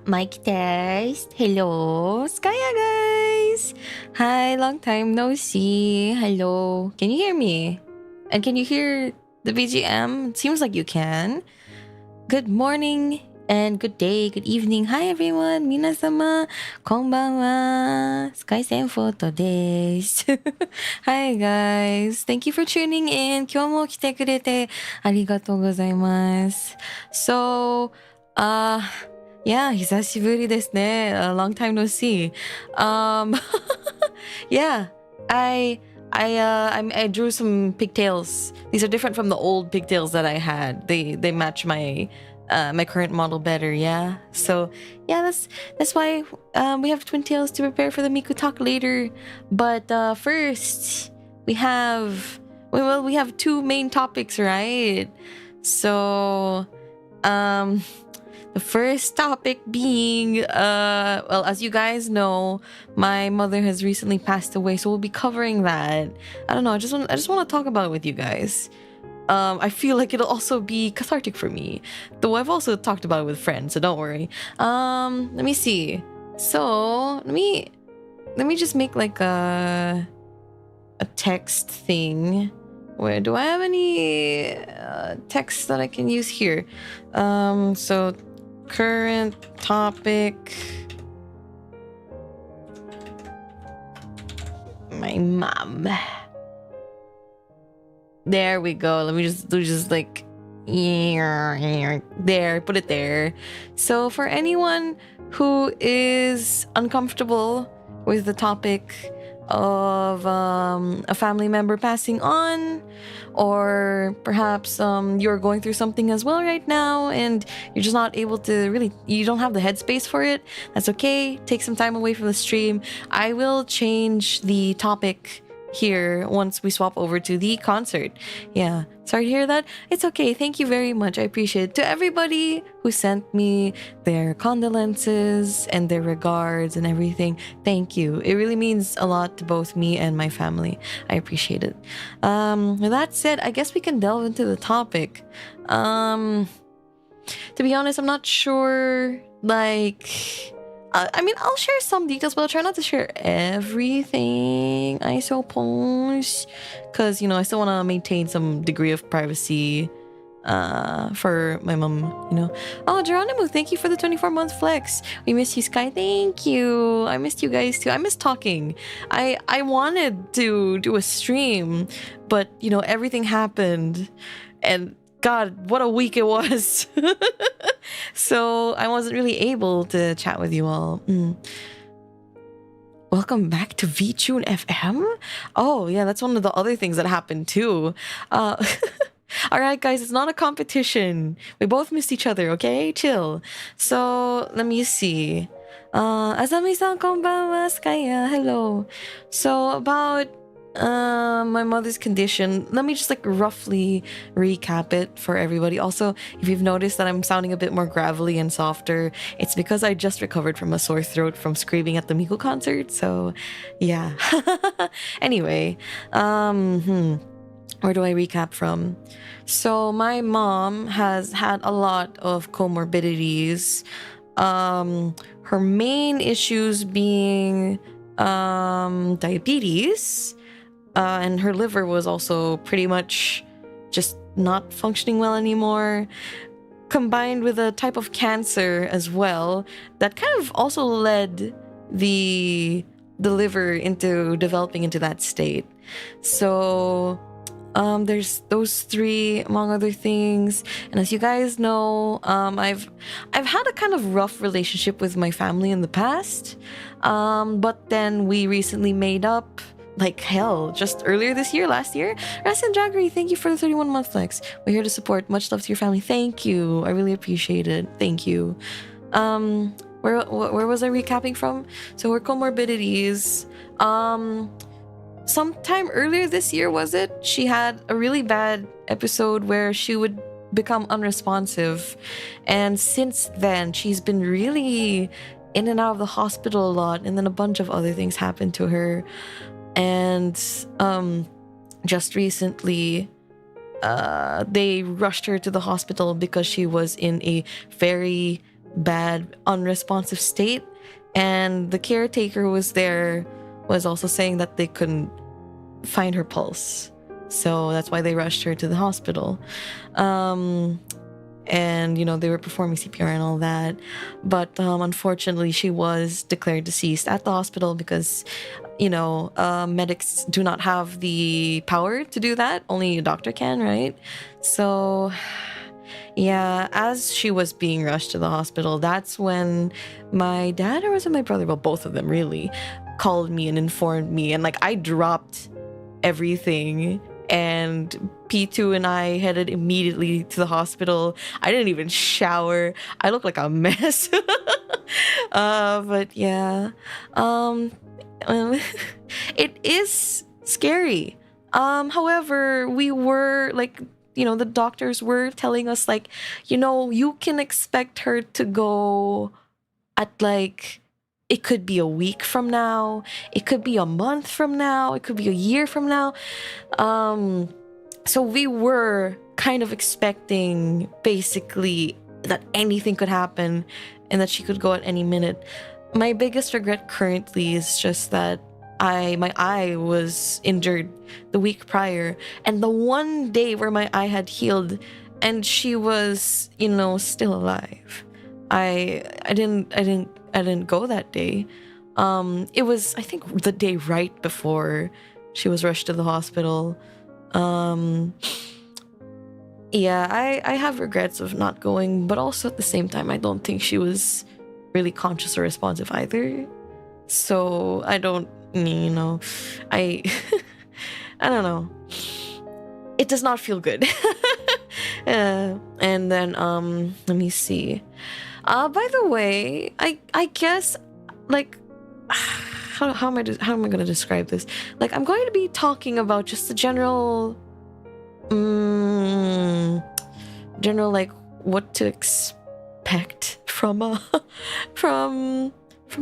Mic test. Hello, Skye guys. Hi, long time no see. Hello. Can you hear me? And can you hear the BGM? It seems like you can. Good morning and good day, good evening. Hi everyone. Minasama, konbanwa. Skye Senfort desu. Hi guys. Thank you for tuning in. 今日も来てくれてありがとうございます。So, yeah, 久しぶりですね. A long time no see. Yeah, I drew some pigtails. These are different from the old pigtails that I had. They match my my current model better. Yeah. So yeah, that's why we have twin tails to prepare for the Miku talk later. But first we have we have two main topics, right? So the first topic being, well, as you guys know, my mother has recently passed away, so we'll be covering that. I don't know, I just want to talk about it with you guys. I feel like it'll also be cathartic for me, though I've also talked about it with friends, so don't worry. Let me see. So let me just make like a text thing. Where do I have any text that I can use here? So current topic. My mom. There we go. Let me just like there, put it there. So for anyone who is uncomfortable with the topic of a family member passing on, or perhaps you're going through something as well right now and you're just not able to really, you don't have the headspace for it, that's okay. Take some time away from the stream. I will change the topic here once we swap over to the concert. Yeah, sorry to hear that. It's okay. Thank you very much. I appreciate it. To everybody who sent me their condolences and their regards and everything, thank you. It really means a lot to both me and my family. I appreciate it. With that said, I guess we can delve into the topic. To be honest, I'm not sure, like, I mean, I'll share some details, but I'll try not to share everything, I suppose. Because, you know, I still want to maintain some degree of privacy for my mom, you know. Oh, Geronimo, thank you for the 24-month flex. We miss you, Skye. Thank you. I missed you guys too. I miss talking. I wanted to do a stream, but, you know, everything happened. And God, what a week it was. So I wasn't really able to chat with you all. Welcome back to VTune FM. Oh yeah, that's one of the other things that happened too. All right, guys, it's not a competition. We both missed each other, okay? Chill. So let me see. Azami-san, konbanwa, Skye. Hello. So about my mother's condition, let me just like roughly recap it for everybody. Also, if you've noticed that I'm sounding a bit more gravelly and softer, it's because I just recovered from a sore throat from screaming at the Miku concert. So yeah. Anyway, where do I recap from? So my mom has had a lot of comorbidities. Her main issues being diabetes, and her liver was also pretty much just not functioning well anymore, combined with a type of cancer as well that kind of also led the liver into developing into that state. So there's those three among other things. And as you guys know, I've had a kind of rough relationship with my family in the past, but then we recently made up like hell just earlier this year, last year. Rasen Jaggery, thank you for the 31-month flex. We're here to support. Much love to your family. Thank you. I really appreciate it. Thank you. Where was I recapping from? So her comorbidities, sometime earlier this year, was it? She had a really bad episode where she would become unresponsive. And since then, she's been really in and out of the hospital a lot. And then a bunch of other things happened to her. And just recently, they rushed her to the hospital because she was in a very bad, unresponsive state. And the caretaker was there, was also saying that they couldn't find her pulse. So that's why they rushed her to the hospital. And, they were performing CPR and all that. But unfortunately, she was declared deceased at the hospital because, medics do not have the power to do that. Only a doctor can, right? So, yeah, as she was being rushed to the hospital, that's when my dad, or was it my brother? Well, both of them really called me and informed me. And I dropped everything. And P2 and I headed immediately to the hospital. I didn't even shower. I looked like a mess. But yeah, it is scary. However, we were the doctors were telling us you can expect her to go at it could be a week from now. It could be a month from now. It could be a year from now. So we were kind of expecting basically that anything could happen and that she could go at any minute. My biggest regret currently is just that my eye was injured the week prior, and the one day where my eye had healed and she was, still alive. I didn't go that day. It was, I think, the day right before she was rushed to the hospital. Yeah, I have regrets of not going, but also at the same time, I don't think she was really conscious or responsive either. So I don't, I don't know. It does not feel good. And then, let me see. By the way, I guess, how am I gonna describe this? I'm going to be talking about just the general, what to expect from the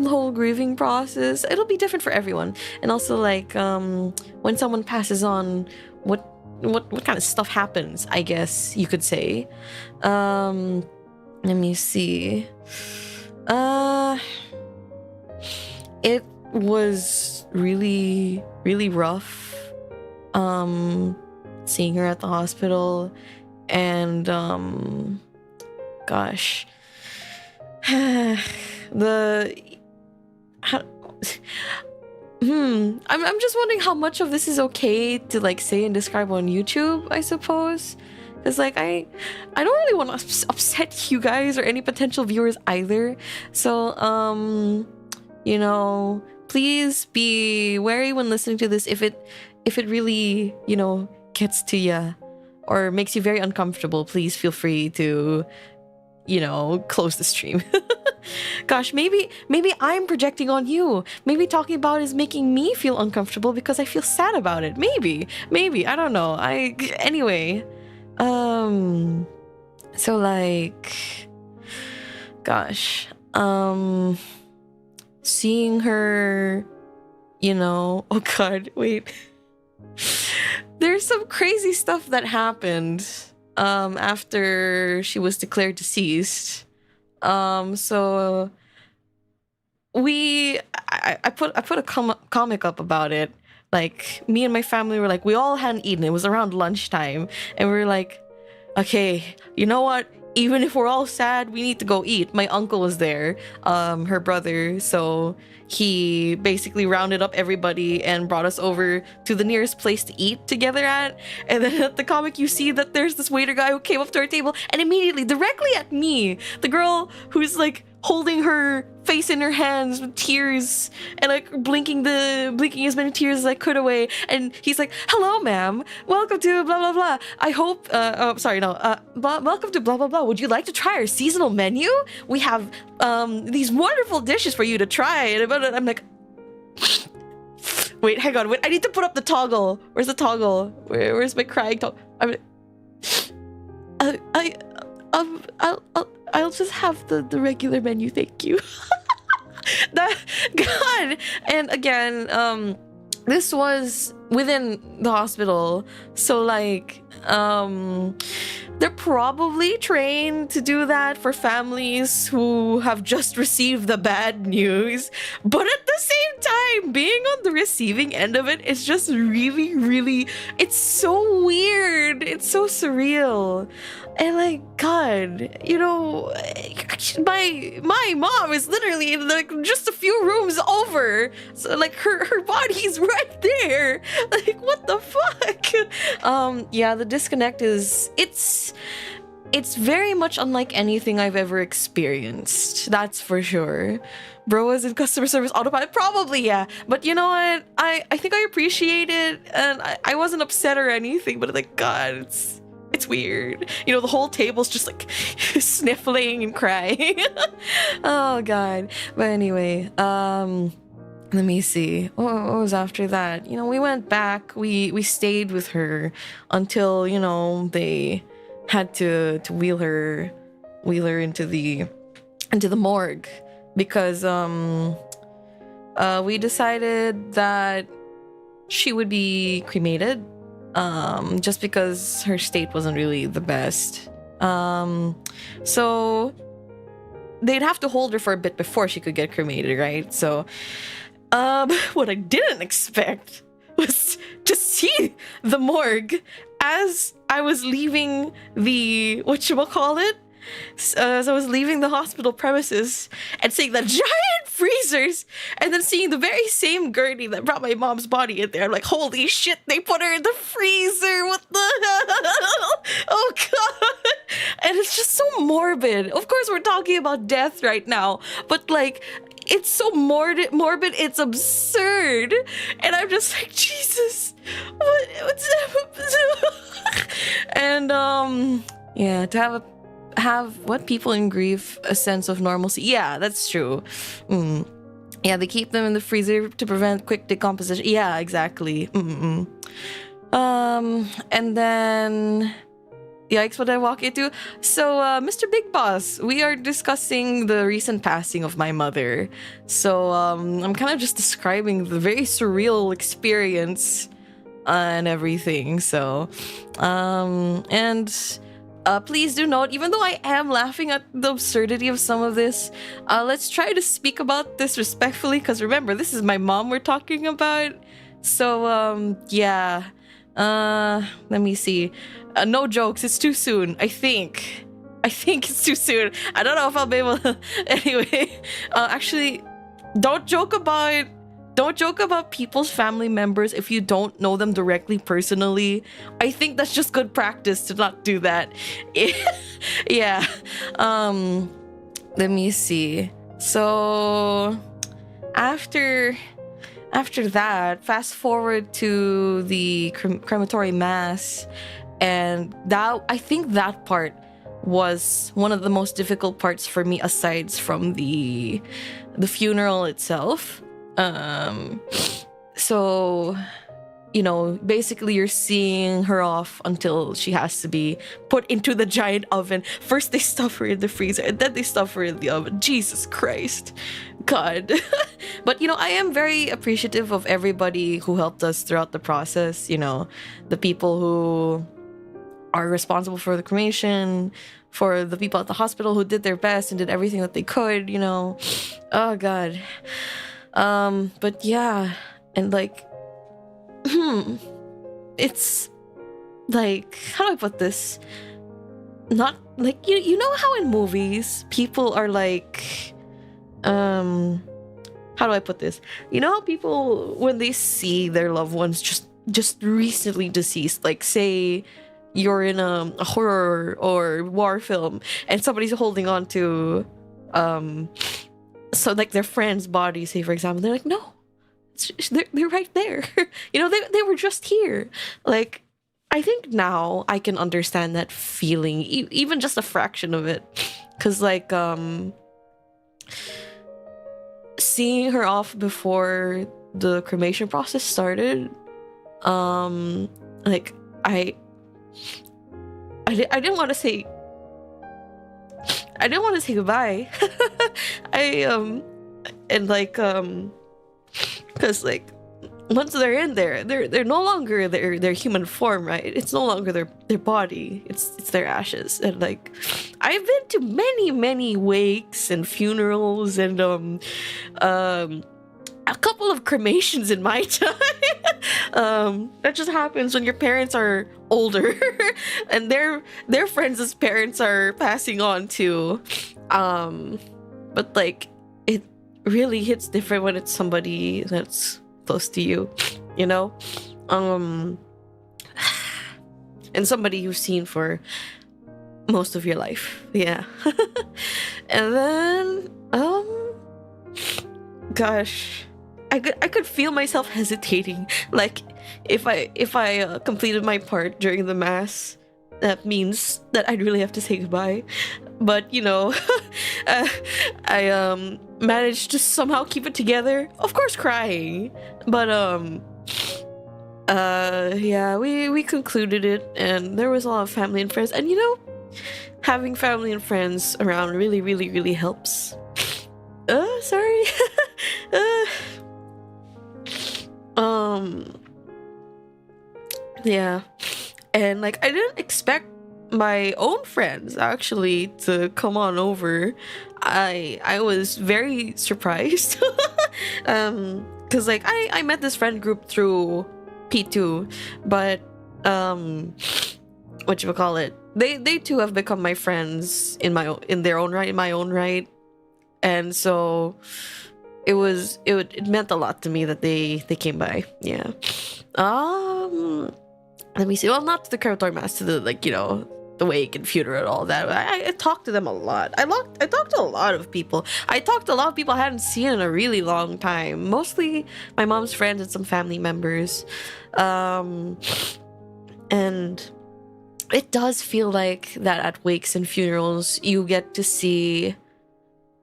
whole grieving process. It'll be different for everyone, and also when someone passes on, what kind of stuff happens, I guess you could say. Let me see. It was really, really rough. Seeing her at the hospital, and gosh, I'm just wondering how much of this is okay to say and describe on YouTube, I suppose. Because I don't really want to upset you guys or any potential viewers either. So please be wary when listening to this. If it really gets to you or makes you very uncomfortable, please feel free to close the stream. Gosh, maybe I'm projecting on you. Maybe talking about it is making me feel uncomfortable because I feel sad about it. Maybe I don't know. Anyway. So gosh, seeing her, oh God, wait. There's some crazy stuff that happened, after she was declared deceased. So I put a comic up about it. Me and my family were we all hadn't eaten. It was around lunchtime, and we were okay, you know what? Even if we're all sad, we need to go eat. My uncle was there, her brother, so he basically rounded up everybody and brought us over to the nearest place to eat together at. And then at the comic, you see that there's this waiter guy who came up to our table and immediately, directly at me, the girl who's holding her face in her hands with tears and blinking as many tears as I could away, and he's hello ma'am, welcome to blah blah blah, I hope welcome to blah blah blah, would you like to try our seasonal menu? We have these wonderful dishes for you to try. And I'm wait, hang on, wait, I need to put up the toggle. Where's the toggle? Where's my crying toggle? I'll just have the regular menu, thank you. God. And again, this was within the hospital, so like they're probably trained to do that for families who have just received the bad news, but at the same time being on the receiving end of it is just really, really, it's so weird, it's so surreal. And like, God, you know, my mom is literally in like just a few rooms over, so like her body's right there. Like, what the fuck? Yeah, the disconnect is it's very much unlike anything I've ever experienced. That's for sure. Bro was in customer service autopilot, probably, yeah. But you know what? I think I appreciate it, and I wasn't upset or anything. But like, God, it's weird. You know, the whole table's just like sniffling and crying. Oh God. But anyway, let me see. What was after that? You know, we went back. We stayed with her until, you know, they had to wheel her into the morgue, because we decided that she would be cremated, just because her state wasn't really the best. So they'd have to hold her for a bit before she could get cremated, right? So what I didn't expect was to see the morgue as I was leaving the whatchamacallit. As I was leaving the hospital premises and seeing the giant freezers, and then seeing the very same gurney that brought my mom's body in there. I'm like, holy shit, they put her in the freezer. What the hell? Oh God. And it's just so morbid. Of course, we're talking about death right now, but like, it's so morbid, it's absurd. And I'm just like, Jesus, what's and yeah, to have what people in grief a sense of normalcy. Yeah, that's true. Yeah, they keep them in the freezer to prevent quick decomposition. Yeah, exactly. And then, yikes, what did I walk into? So, Mr. Big Boss, we are discussing the recent passing of my mother. So, I'm kind of just describing the very surreal experience and everything. So, and please do note, even though I am laughing at the absurdity of some of this, let's try to speak about this respectfully, because remember, this is my mom we're talking about. So, yeah. Let me see. No jokes, it's too soon, I think it's too soon. I don't know if I'll be able to. Anyway, actually, don't joke about people's family members if you don't know them directly personally. I think that's just good practice to not do that. Yeah. Let me see. So after that, fast forward to the crematory mass, and that, I think that part was one of the most difficult parts for me, aside from the funeral itself. So, you know, basically you're seeing her off until she has to be put into the giant oven. First they stuff her in the freezer, and then they stuff her in the oven. Jesus Christ. God. But, you know, I am very appreciative of everybody who helped us throughout the process. You know, the people who are responsible for the cremation, for the people at the hospital who did their best and did everything that they could, you know. Oh, God. But yeah, and like, it's like, how do I put this? Not like, you know how in movies people are like, how do I put this? You know how people, when they see their loved ones just recently deceased, like say you're in a horror or war film and somebody's holding on to so like their friend's body, say for example, they're like, no, they're right there. You know, they were just here. Like, I think now I can understand that feeling, even just a fraction of it, because like seeing her off before the cremation process started, like I didn't want to say goodbye. And like because like once they're in there, they're no longer their human form, right? It's no longer their body. It's their ashes. And like, I've been to many wakes and funerals and a couple of cremations in my time. That just happens when your parents are older and their friends' parents are passing on too. But like, it really hits different when it's somebody that's close to you, you know? And somebody you've seen for most of your life. Yeah. And then gosh, I could feel myself hesitating. Like, if I completed my part during the mass, that means that I'd really have to say goodbye. But you know, I managed to somehow keep it together. Of course, crying, but yeah, we concluded it, and there was a lot of family and friends, and you know, having family and friends around really helps. Sorry. Yeah, and like, I didn't expect my own friends actually to come on over. I was very surprised. Because like, I met this friend group through P2, but whatchamacallit, they too have become my friends in their own right, and so it meant a lot to me that they came by. Yeah. Let me see. Well, not to the crematorium mass, to the, like, you know, the wake and funeral and all that. I talked to them a lot. I talked to a lot of people. I talked to a lot of people I hadn't seen in a really long time. Mostly my mom's friends and some family members. And it does feel like that at wakes and funerals, you get to see,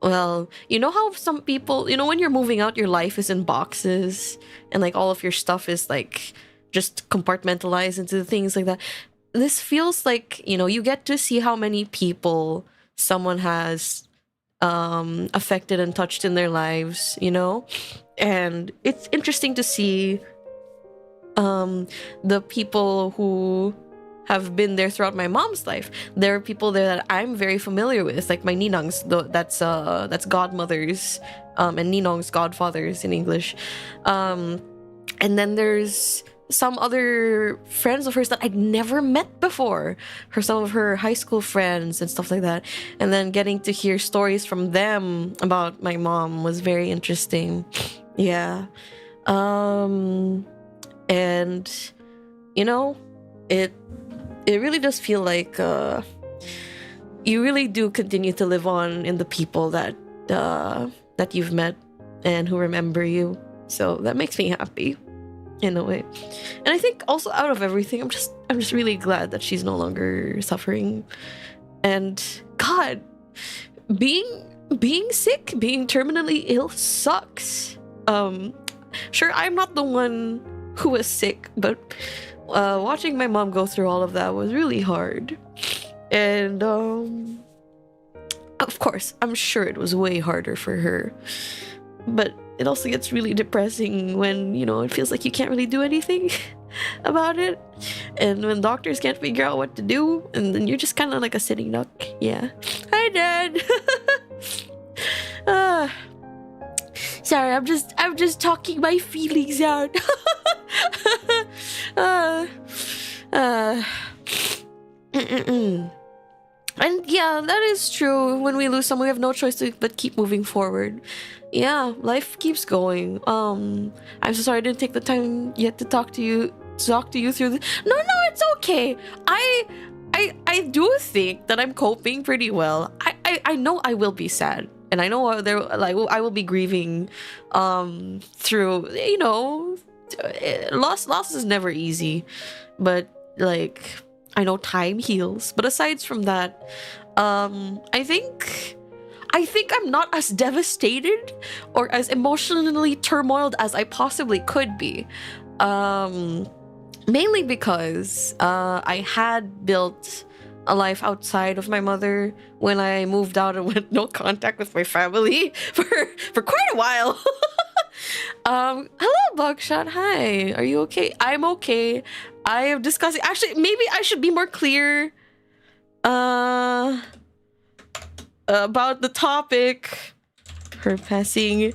well, you know how some people, you know, when you're moving out, your life is in boxes and like all of your stuff is like just compartmentalized into things like that. This feels like, you know, you get to see how many people someone has affected and touched in their lives, you know? And it's interesting to see the people who have been there throughout my mom's life. There are people there that I'm very familiar with, like my ninongs, that's godmothers, and ninongs, godfathers in English. And then there's some other friends of hers that I'd never met before, some of her high school friends and stuff like that. And then getting to hear stories from them about my mom was very interesting. Yeah. And you know, it really does feel like you really do continue to live on in the people that you've met and who remember you. So that makes me happy in a way. And I think also, out of everything, I'm just really glad that she's no longer suffering. And God, being sick, being terminally ill sucks. Sure, I'm not the one who was sick, but watching my mom go through all of that was really hard. And of course, I'm sure it was way harder for her. But it also gets really depressing when, you know, it feels like you can't really do anything about it. And when doctors can't figure out what to do, and then you're just kind of like a sitting duck. Yeah. Hi, Dad. Sorry, I'm just talking my feelings out. And yeah, that is true. When we lose someone, we have no choice but keep moving forward. Yeah, life keeps going. I'm so sorry I didn't take the time yet to talk to you through this. No, it's okay. I do think that I'm coping pretty well. I know I will be sad, and I know I will be grieving through, you know, loss is never easy, but like, I know time heals. But aside from that, I think I'm not as devastated or as emotionally turmoiled as I possibly could be. Mainly because I had built a life outside of my mother when I moved out and went no contact with my family for quite a while. Hello, Buckshot. Hi. Are you okay? I'm okay. I am discussing. Actually, maybe I should be more clear. About the topic. Her passing,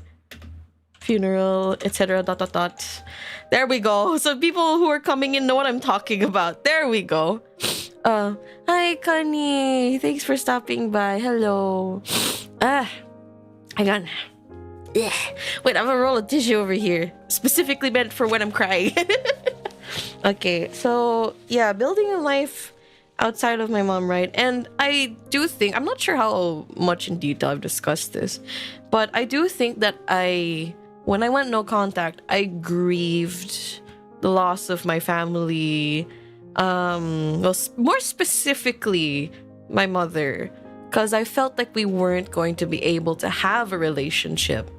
funeral, etc. Dot dot dot. There we go. So people who are coming in know what I'm talking about. There we go. Hi, Connie. Thanks for stopping by. Hello. Hang on. Yeah. Wait, I have a roll of tissue over here. Specifically meant for when I'm crying. Okay, so yeah, building a life outside of my mom, right? And I do think, I'm not sure how much in detail I've discussed this, but I do think that when I went no contact, I grieved the loss of my family. Well, more specifically, my mother. Because I felt like we weren't going to be able to have a relationship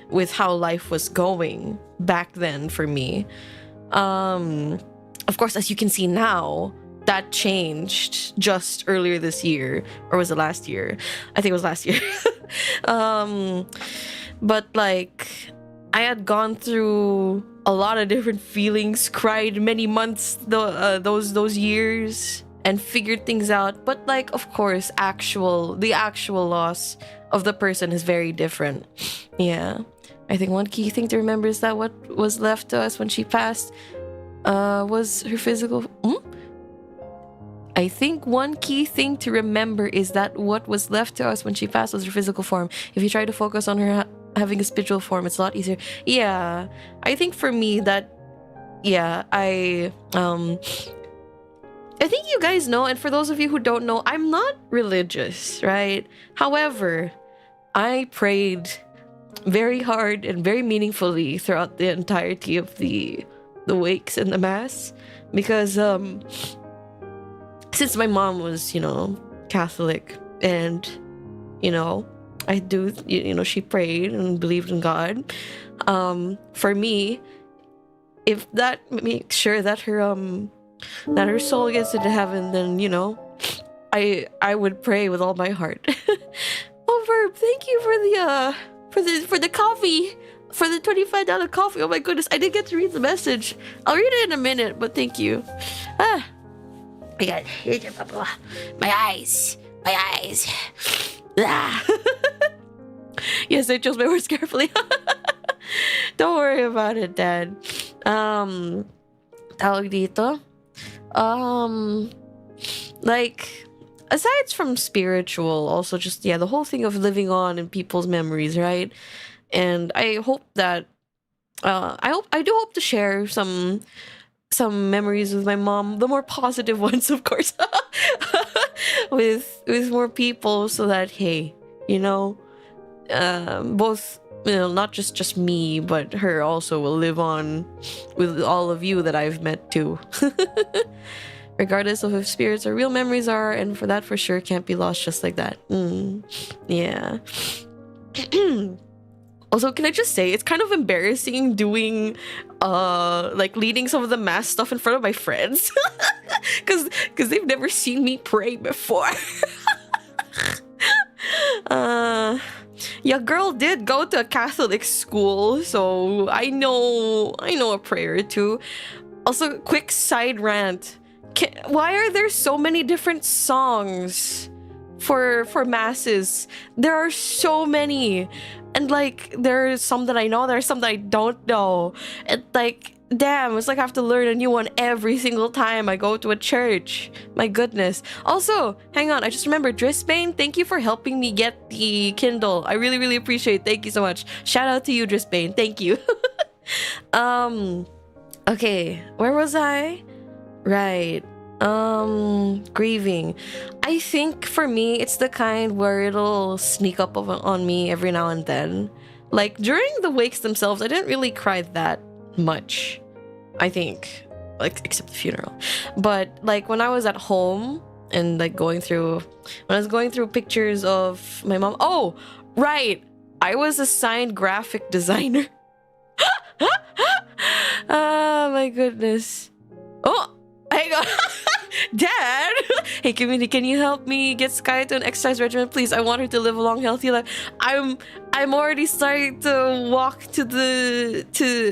with how life was going back then for me. Of course, as you can see now, that changed just earlier this year. Or was it last year? I think it was last year. But like, I had gone through a lot of different feelings, cried many months those years, and figured things out. But like, of course, the actual loss of the person is very different. Yeah. I think one key thing to remember is that what was left to us when she passed was her physical... I think one key thing to remember is that what was left to us when she passed was her physical form. If you try to focus on her having a spiritual form, it's a lot easier. Yeah. I think for me that... Yeah, I think you guys know, and for those of you who don't know, I'm not religious, right? However, I prayed very hard and very meaningfully throughout the entirety of the wakes and the mass, because since my mom was, Catholic, and I do, she prayed and believed in God. For me, if that makes sure that her soul gets into heaven, then I would pray with all my heart. Oh, Verb, thank you for the coffee, for the $25 coffee. Oh my goodness, I didn't get to read the message. I'll read it in a minute, but thank you. I got my eyes. Yes, I chose my words carefully. Don't worry about it, Dad. Tawag dito. Like, aside from spiritual, also just, the whole thing of living on in people's memories, right? And I hope that, I do hope to share some memories with my mom, the more positive ones, of course, with more people, so that, hey, both, not just me, but her also will live on with all of you that I've met too. Regardless of if spirits or real memories are, and for that for sure can't be lost just like that. Yeah. Also, can I just say, it's kind of embarrassing doing, leading some of the mass stuff in front of my friends. Because they've never seen me pray before. Yeah, girl did go to a Catholic school, so I know a prayer or two. Also, quick side rant. Why are there so many different songs for masses? There are so many. And like, there's some that I know, there's some that I don't know. And like, damn, it's like I have to learn a new one every single time I go to a church. My goodness. Also, hang on, I just remembered, Drisbane, thank you for helping me get the Kindle. I really, really appreciate it. Thank you so much. Shout out to you, Drisbane. Thank you. Okay, where was I? Right. Grieving. I think for me, it's the kind where it'll sneak up on me every now and then. Like, during the wakes themselves, I didn't really cry that much, I think, like, except the funeral. But like, when I was at home and like when I was going through pictures of my mom. Oh, right, I was assigned graphic designer. Oh my goodness. Oh, hang on. Dad, hey community, can you help me get Skye to an exercise regimen, please? I want her to live a long, healthy life. I'm already starting to walk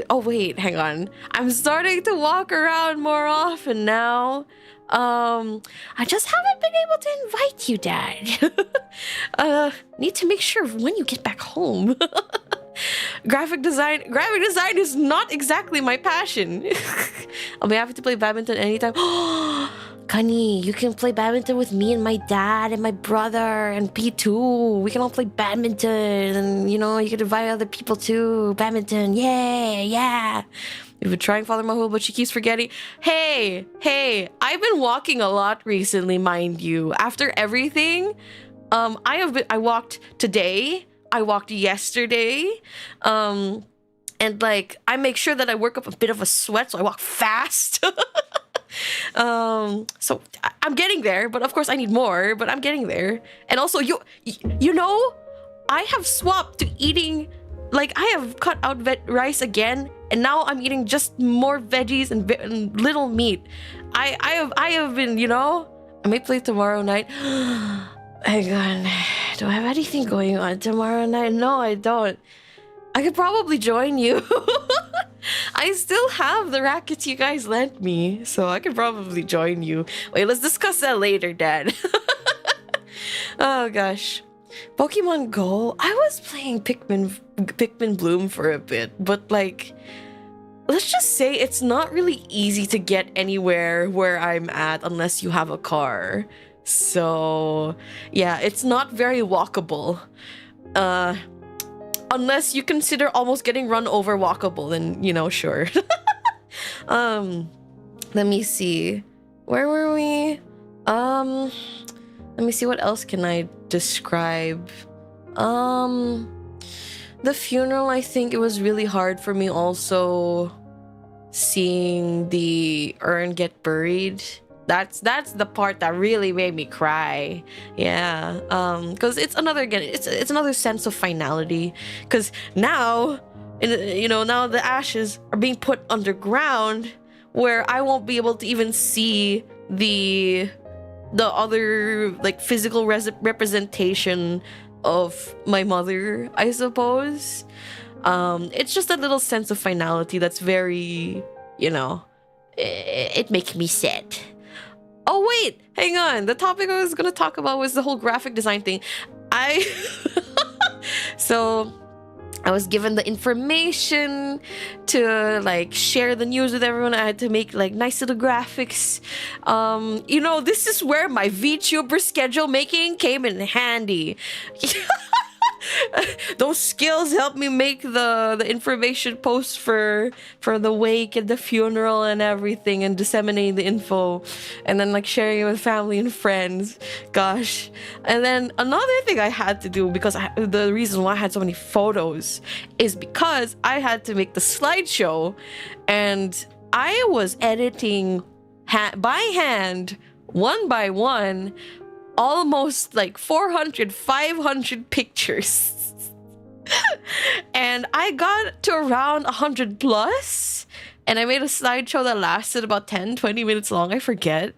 oh wait, hang on. I'm starting to walk around more often now. I just haven't been able to invite you, Dad. Need to make sure when you get back home. Graphic design is not exactly my passion. I'll be happy to play badminton anytime. Kani, you can play badminton with me and my dad and my brother and P2. We can all play badminton, and you can invite other people too. Badminton, yeah. We've been trying Father Mahul, but she keeps forgetting. Hey, I've been walking a lot recently, mind you. After everything, I walked today. I walked yesterday, and like I make sure that I work up a bit of a sweat, so I walk fast. So I'm getting there, but of course I need more, but I'm getting there. And also I have swapped to eating, like I have cut out rice again, and now I'm eating just more veggies and little meat. I have been, I may play tomorrow night. Hang on. Do I have anything going on tomorrow night? No, I don't. I could probably join you. I still have the rackets you guys lent me, so I could probably join you. Wait, let's discuss that later, Dad. Oh gosh. Pokemon Go. I was playing Pikmin Bloom for a bit, but like, let's just say it's not really easy to get anywhere where I'm at unless you have a car. So yeah, it's not very walkable. Unless you consider almost getting run over walkable, then sure. Let me see. Where were we? Let me see, what else can I describe? The funeral, I think it was really hard for me also seeing the urn get buried. That's the part that really made me cry. Yeah. Because it's another sense of finality. Because now, now the ashes are being put underground, where I won't be able to even see the other like physical representation of my mother, I suppose. It's just a little sense of finality that's very, it makes me sad. Oh wait, hang on. The topic I was gonna talk about was the whole graphic design thing. So I was given the information to like share the news with everyone. I had to make like nice little graphics. This is where my VTuber schedule making came in handy. Those skills helped me make the information posts for the wake and the funeral and everything, and disseminating the info, and then like sharing it with family and friends. Gosh. And then another thing I had to do, because the reason why I had so many photos is because I had to make the slideshow, and I was editing by hand, one by one, almost like 400-500 pictures. And I got to around 100 plus, and I made a slideshow that lasted about 10-20 minutes long, I forget.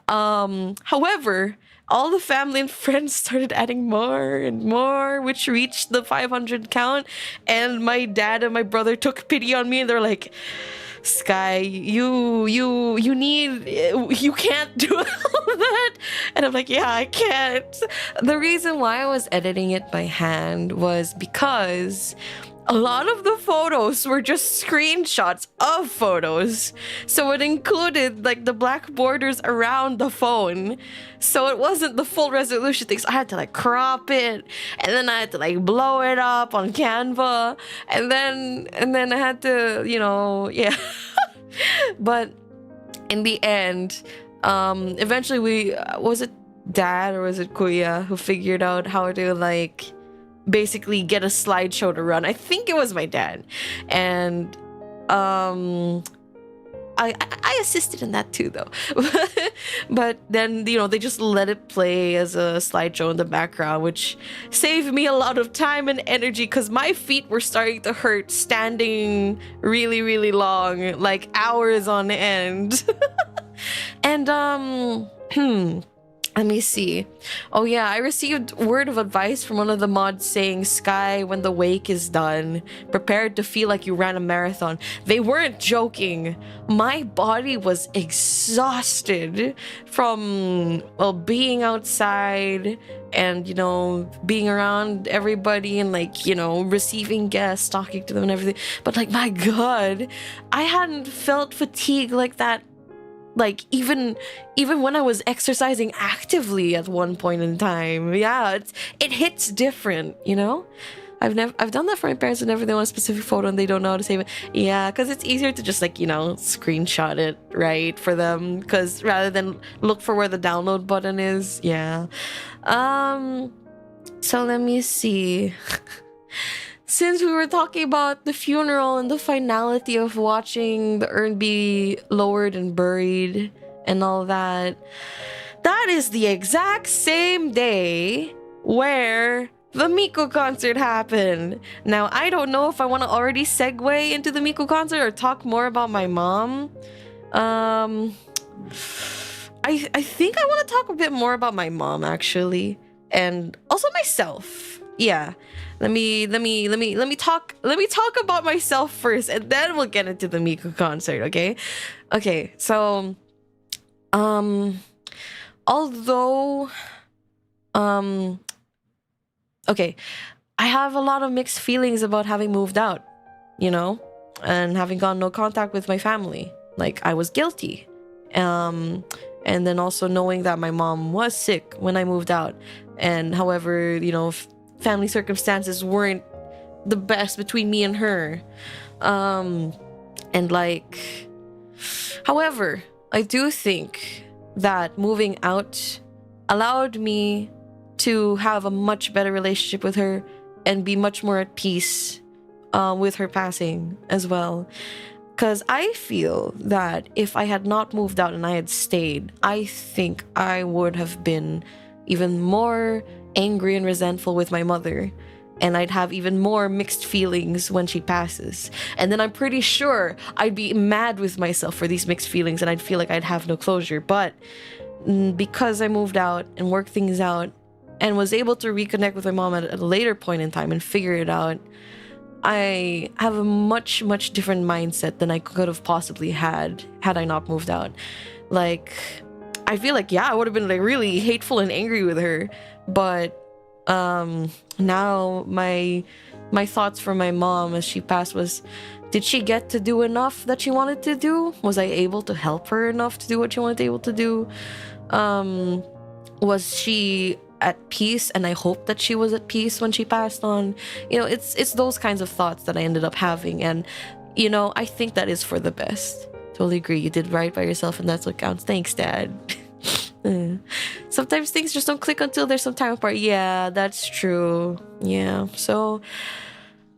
However, all the family and friends started adding more and more, which reached the 500 count, and my dad and my brother took pity on me, and they're like, Skye, you can't do all that. And I'm like, yeah, I can't. The reason why I was editing it by hand was because a lot of the photos were just screenshots of photos. So it included like the black borders around the phone. So it wasn't the full resolution thing. So I had to like crop it, and then I had to like blow it up on Canva, and then I had to, yeah. But in the end, eventually was it Dad or was it Kuya who figured out how to like basically get a slideshow to run. I think it was my dad, and I assisted in that too though. But then they just let it play as a slideshow in the background, which saved me a lot of time and energy, because my feet were starting to hurt standing really long, like hours on end. And let me see. Oh yeah, I received word of advice from one of the mods saying, Skye, when the wake is done, prepare to feel like you ran a marathon. They weren't joking. My body was exhausted from, well, being outside and, you know, being around everybody and, like, you know, receiving guests, talking to them and everything. But, like, my God, I hadn't felt fatigue like that, like, even when I was exercising actively at one point in time. Yeah, it hits different, you know. I've done that for my parents whenever they want a specific photo and they don't know how to save it. Yeah, because it's easier to just, like, you know, screenshot it, right, for them, because rather than look for where the download button is. Yeah. So let me see. Since we were talking about the funeral and the finality of watching the urn be lowered and buried and all that, that is the exact same day where the Miku concert happened. Now, I don't know if I want to already segue into the Miku concert or talk more about my mom. I think I want to talk a bit more about my mom, actually, and also myself. Yeah. Let me talk about myself first, and then we'll get into the Miku concert, okay? Okay, so although okay, I have a lot of mixed feelings about having moved out, you know, and having gone no contact with my family. Like, I was guilty. And then also knowing that my mom was sick when I moved out. And however, you know, family circumstances weren't the best between me and her. And like, however, I do think that moving out allowed me to have a much better relationship with her and be much more at peace with her passing as well. Because I feel that if I had not moved out and I had stayed, I think I would have been even more angry and resentful with my mother, and I'd have even more mixed feelings when she passes. And then I'm pretty sure I'd be mad with myself for these mixed feelings, and I'd feel like I'd have no closure. But because I moved out and worked things out and was able to reconnect with my mom at a later point in time and figure it out, I have a much different mindset than I could have possibly had I not moved out. Like, I feel like, yeah, I would have been, like, really hateful and angry with her. But now my thoughts for my mom as she passed was, did she get to do enough that she wanted to do? Was I able to help her enough to do what she wanted to be able to do? Was she at peace? And I hope that she was at peace when she passed on. You know, it's those kinds of thoughts that I ended up having. And, you know, I think that is for the best. Totally agree. You did right by yourself, and that's what counts. Thanks, Dad. Sometimes things just don't click until there's some time apart. Yeah, that's true. Yeah. So,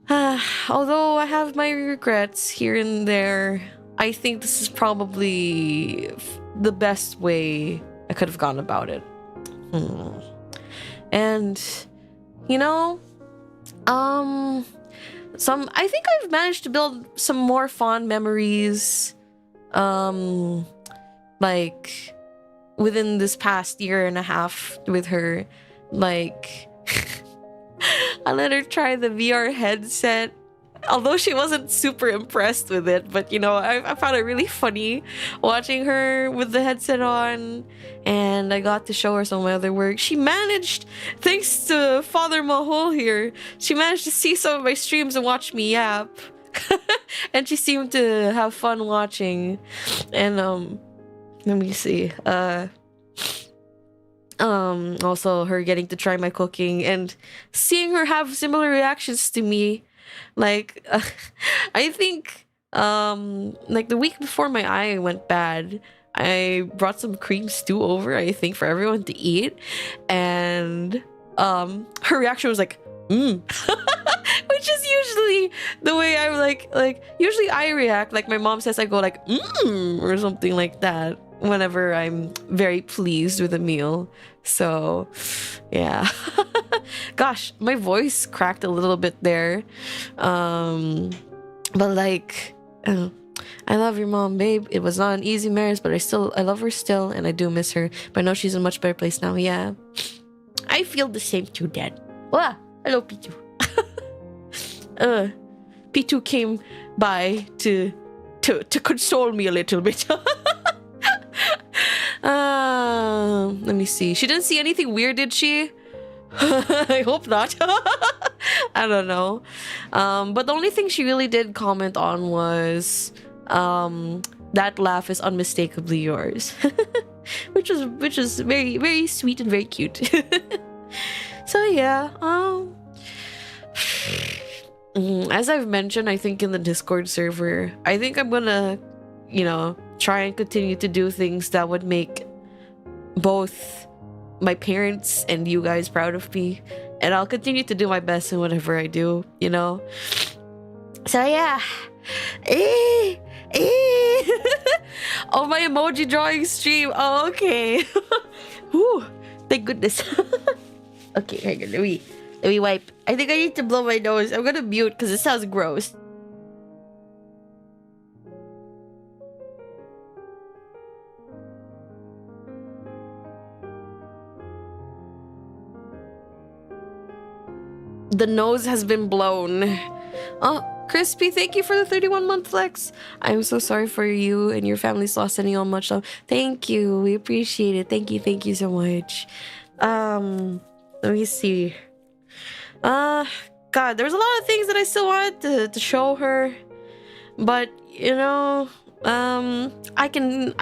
although I have my regrets here and there, I think this is probably the best way I could have gone about it. And, you know, I think I've managed to build some more fond memories, like, within this past year and a half with her. Like, I let her try the VR headset, although she wasn't super impressed with it. But, you know, I found it really funny watching her with the headset on, and I got to show her some of my other work. She managed, thanks to Father Mahol here, she managed to see some of my streams and watch me yap. And she seemed to have fun watching. And let me see. Also her getting to try my cooking and seeing her have similar reactions to me. Like, I think, like the week before my eye went bad, I brought some cream stew over, I think, for everyone to eat. And, her reaction was like, which is usually the way I like usually I react. Like, my mom says I go like, or something like that whenever I'm very pleased with a meal. So, yeah. Gosh, my voice cracked a little bit there. But like, I love your mom, babe. It was not an easy marriage, but I love her still, and I do miss her. But I know she's in a much better place now. Yeah, I feel the same too, Dad. Wow, hello, Pichu. Pichu came by to console me a little bit. Let me see. She didn't see anything weird, did she? I hope not. I don't know. But the only thing she really did comment on was that laugh is unmistakably yours. which is very, very sweet and very cute. So yeah, as I've mentioned, I think in the Discord server, I think I'm gonna, try and continue to do things that would make both my parents and you guys proud of me. And I'll continue to do my best in whatever I do, So yeah. Oh, my emoji drawing stream. Oh, okay. Whew, thank goodness. Okay, hang on. Let me wipe. I think I need to blow my nose. I'm gonna mute because it sounds gross. The nose has been blown. Oh, Crispy, thank you for the 31-month flex. I'm so sorry for you and your family's lost sending you all much love. Thank you. We appreciate it. Thank you so much. Let me see. God, there was a lot of things that I still wanted to show her. But, I can,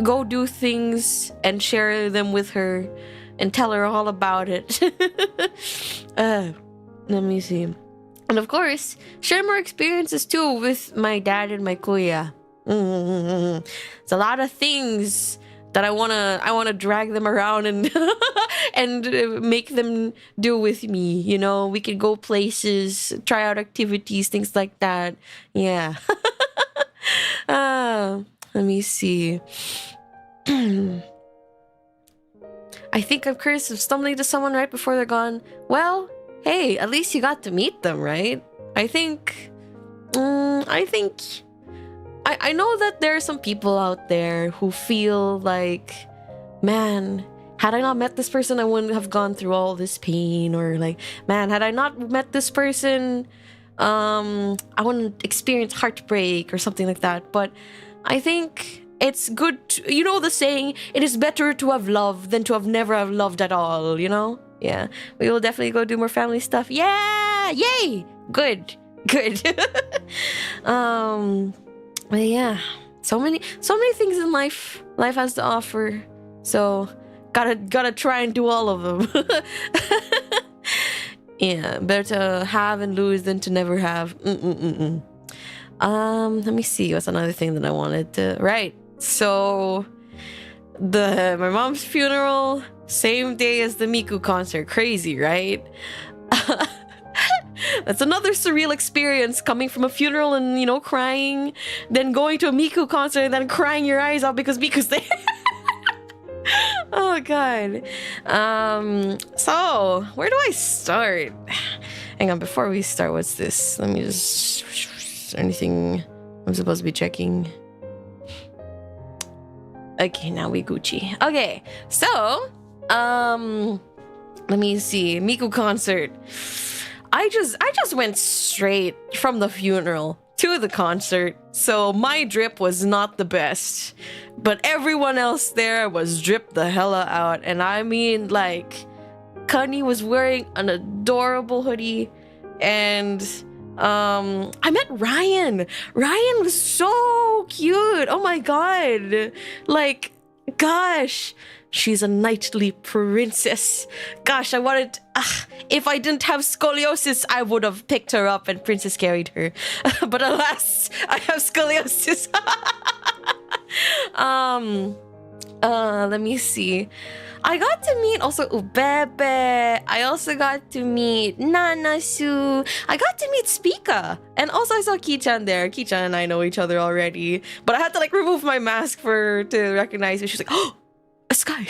go do things and share them with her and tell her all about it. Let me see. And of course, share more experiences too with my dad and my kuya. It's a lot of things that I wanna drag them around and and make them do with me. We could go places, try out activities, things like that. Yeah. Let me see. I think I'm curious of stumbling to someone right before they're gone. Well, hey, at least you got to meet them, right? I know that there are some people out there who feel like, man, had I not met this person, I wouldn't have gone through all this pain. Or like, man, had I not met this person, I wouldn't experience heartbreak or something like that. But I think it's good to, the saying, it is better to have loved than to have never have loved at all, Yeah, we will definitely go do more family stuff. Yeah, yay, good. But yeah, so many things in life has to offer. So gotta try and do all of them. Yeah, better to have and lose than to never have. Let me see. What's another thing that I wanted to... Right. So, my mom's funeral, same day as the Miku concert. Crazy, right? That's another surreal experience, coming from a funeral and, crying, then going to a Miku concert and then crying your eyes out because Miku's there. Oh, God. So, where do I start? Hang on, before we start, what's this? Let me just... Anything I'm supposed to be checking? Okay, now we Gucci. Okay, so, let me see. Miku concert. I just went straight from the funeral to the concert, so my drip was not the best. But everyone else there was dripped the hella out, and I mean, like, Kanye was wearing an adorable hoodie, and I met Ryan. Ryan was so cute. Oh my god. Like, gosh, she's a knightly princess. Gosh, I wanted... if I didn't have scoliosis, I would have picked her up and princess carried her. But alas, I have scoliosis. Let me see. I got to meet also Ubebe. I also got to meet Nanasu. I got to meet Spica. And also I saw Kichan there. Kichan and I know each other already. But I had to remove my mask to recognize her. She's like, oh, a Skye.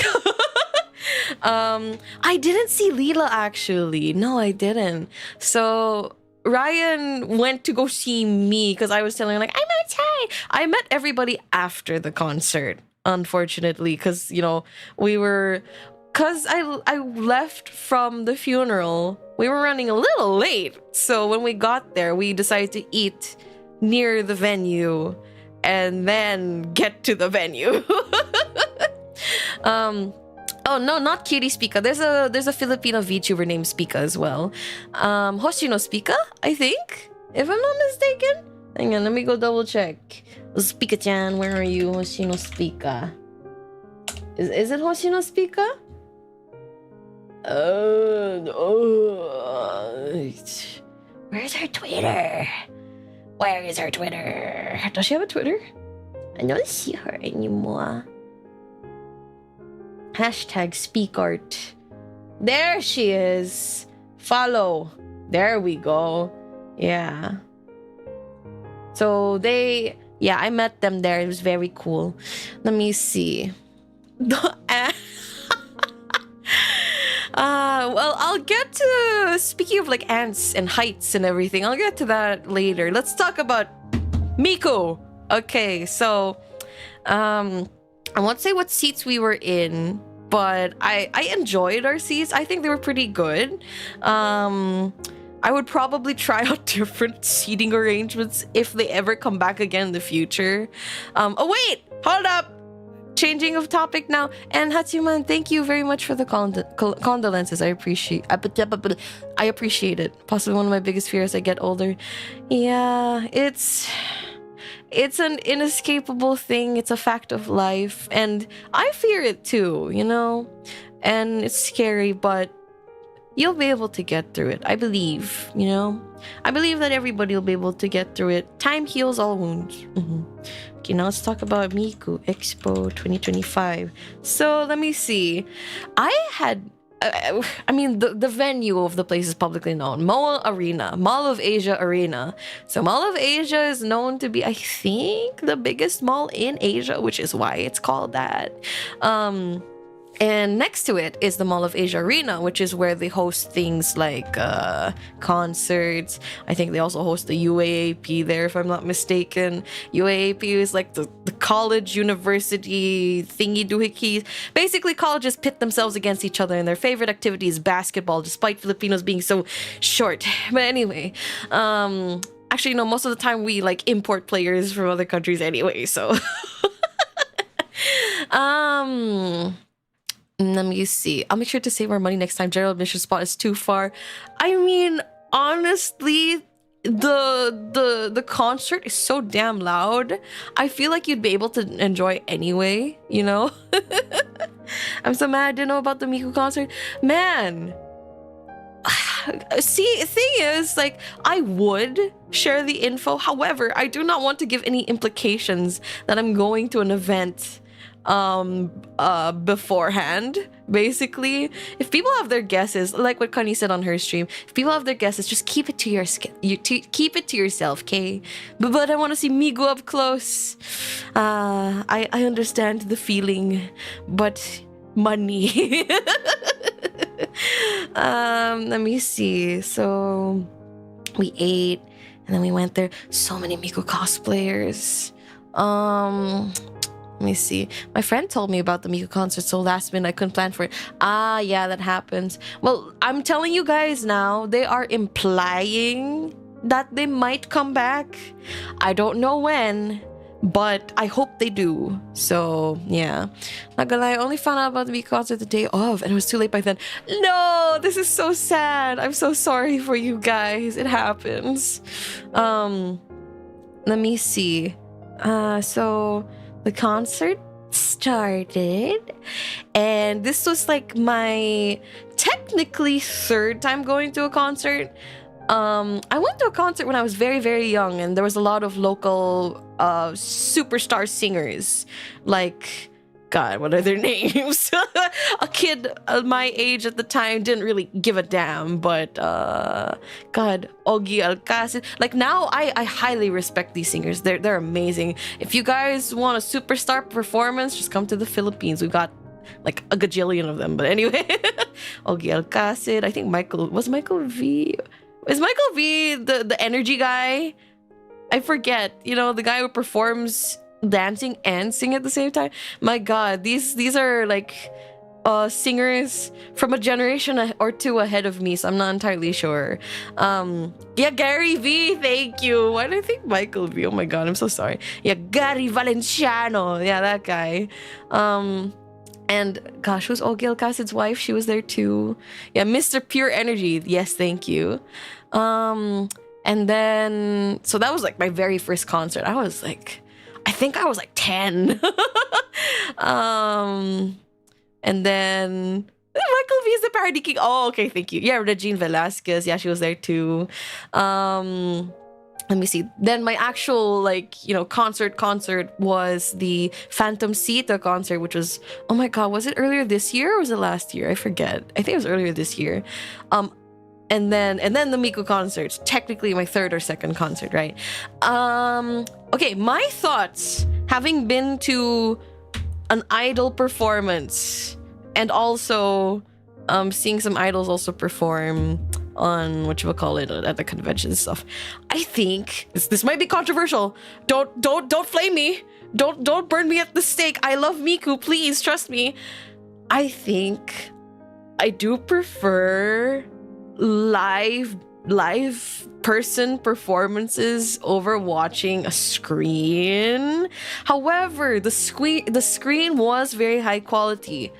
I didn't see Leela actually. No, I didn't. So Ryan went to go see me because I was telling her, like, I'm outside. I met everybody after the concert, unfortunately, because, you know, because I left from the funeral, we were running a little late. So when we got there, we decided to eat near the venue and then get to the venue. Oh no, not Cutie Spica. There's a Filipino VTuber named Spica as well. Hoshino Spica, I think, if I'm not mistaken. Hang on, let me go double check. Spica-chan, where are you? Hoshino Spica. Is it Hoshino Spica? Where's her Twitter? Where is her Twitter? Does she have a Twitter? I don't see her anymore. Hashtag speak art. There she is. Follow. There we go. Yeah. So I met them there. It was very cool. Let me see. Well, I'll get to, speaking of like ants and heights and everything, I'll get to that later. Let's talk about Miku. Okay, so I won't say what seats we were in, but I enjoyed our seats. I think they were pretty good. I would probably try out different seating arrangements if they ever come back again in the future. Oh wait, hold up. Changing of topic now. And Hatsune, thank you very much for the condolences. I appreciate it. Possibly one of my biggest fears as I get older. Yeah, it's an inescapable thing. It's a fact of life. And I fear it too, you know? And it's scary, but you'll be able to get through it. I believe, you know? I believe that everybody will be able to get through it. Time heals all wounds. Okay, now let's talk about Miku Expo 2025. So let me see. The venue of the place is publicly known. Mall of Asia Arena. So Mall of Asia is known to be, I think, the biggest mall in Asia, which is why it's called that. And next to it is the Mall of Asia Arena, which is where they host things like concerts. I think they also host the UAAP there, if I'm not mistaken. UAAP is like the college university thingy doohickeys. Basically, colleges pit themselves against each other, and their favorite activity is basketball, despite Filipinos being so short. But anyway, actually, no, most of the time we like import players from other countries anyway, so. Let me see. I'll make sure to save our money next time. General admission spot is too far. I mean, honestly, the concert is so damn loud. I feel like you'd be able to enjoy anyway, you know? I'm so mad I didn't know about the Miku concert. Man. See, thing is, like, I would share the info. However, I do not want to give any implications that I'm going to an event beforehand. Basically, if people have their guesses, like what Connie said on her stream, if people have their guesses, just keep it to keep it to yourself, okay? But I want to see Miku up close. I understand the feeling, but money. Let me see. So we ate and then we went there. So many Miku cosplayers. Let me see. My friend told me about the Miku concert, so last minute I couldn't plan for it. Yeah, that happens. Well, I'm telling you guys now, they are implying that they might come back. I don't know when, but I hope they do. So, yeah. Not gonna lie, I only found out about the Miku concert the day of, and it was too late by then. No, this is so sad. I'm so sorry for you guys. It happens. Let me see. So the concert started, and this was like my technically third time going to a concert. I went to a concert when I was very, very young, and there was a lot of local superstar singers. Like, God, what are their names? A kid my age at the time didn't really give a damn, but God, Ogi Alcacid. Like, now I highly respect these singers. They're amazing. If you guys want a superstar performance, just come to the Philippines. We got like a gajillion of them. But anyway, Ogi Alcacid. I think Michael V. Is Michael V the energy guy? I forget. You know, the guy who performs dancing and sing at the same time. My God, these are like singers from a generation or two ahead of me, so I'm not entirely sure. Yeah, Gary V, thank you. Why did I think Michael V? Oh my God, I'm so sorry. Yeah, Gary Valenciano. Yeah, that guy. And gosh, who's Gil Cassid's wife? She was there too. Yeah, Mr. Pure Energy. Yes, thank you. And then, so that was like my very first concert. I think I was like 10. And then Michael V is the parody king. Oh, okay, thank you. Yeah, Regine Velasquez. Yeah, she was there too. Let me see. Then my actual, like, you know, concert was the Phantom Sita concert, which was, oh my God, was it earlier this year or was it last year? I forget. I think it was earlier this year. And then the Miku concerts, technically my third or second concert, right? Okay, my thoughts, having been to an idol performance and also seeing some idols also perform on at the convention and stuff. I think this might be controversial. Don't flame me. Don't burn me at the stake. I love Miku, please trust me. I think I do prefer live person performances over watching a screen. However, the screen was very high quality.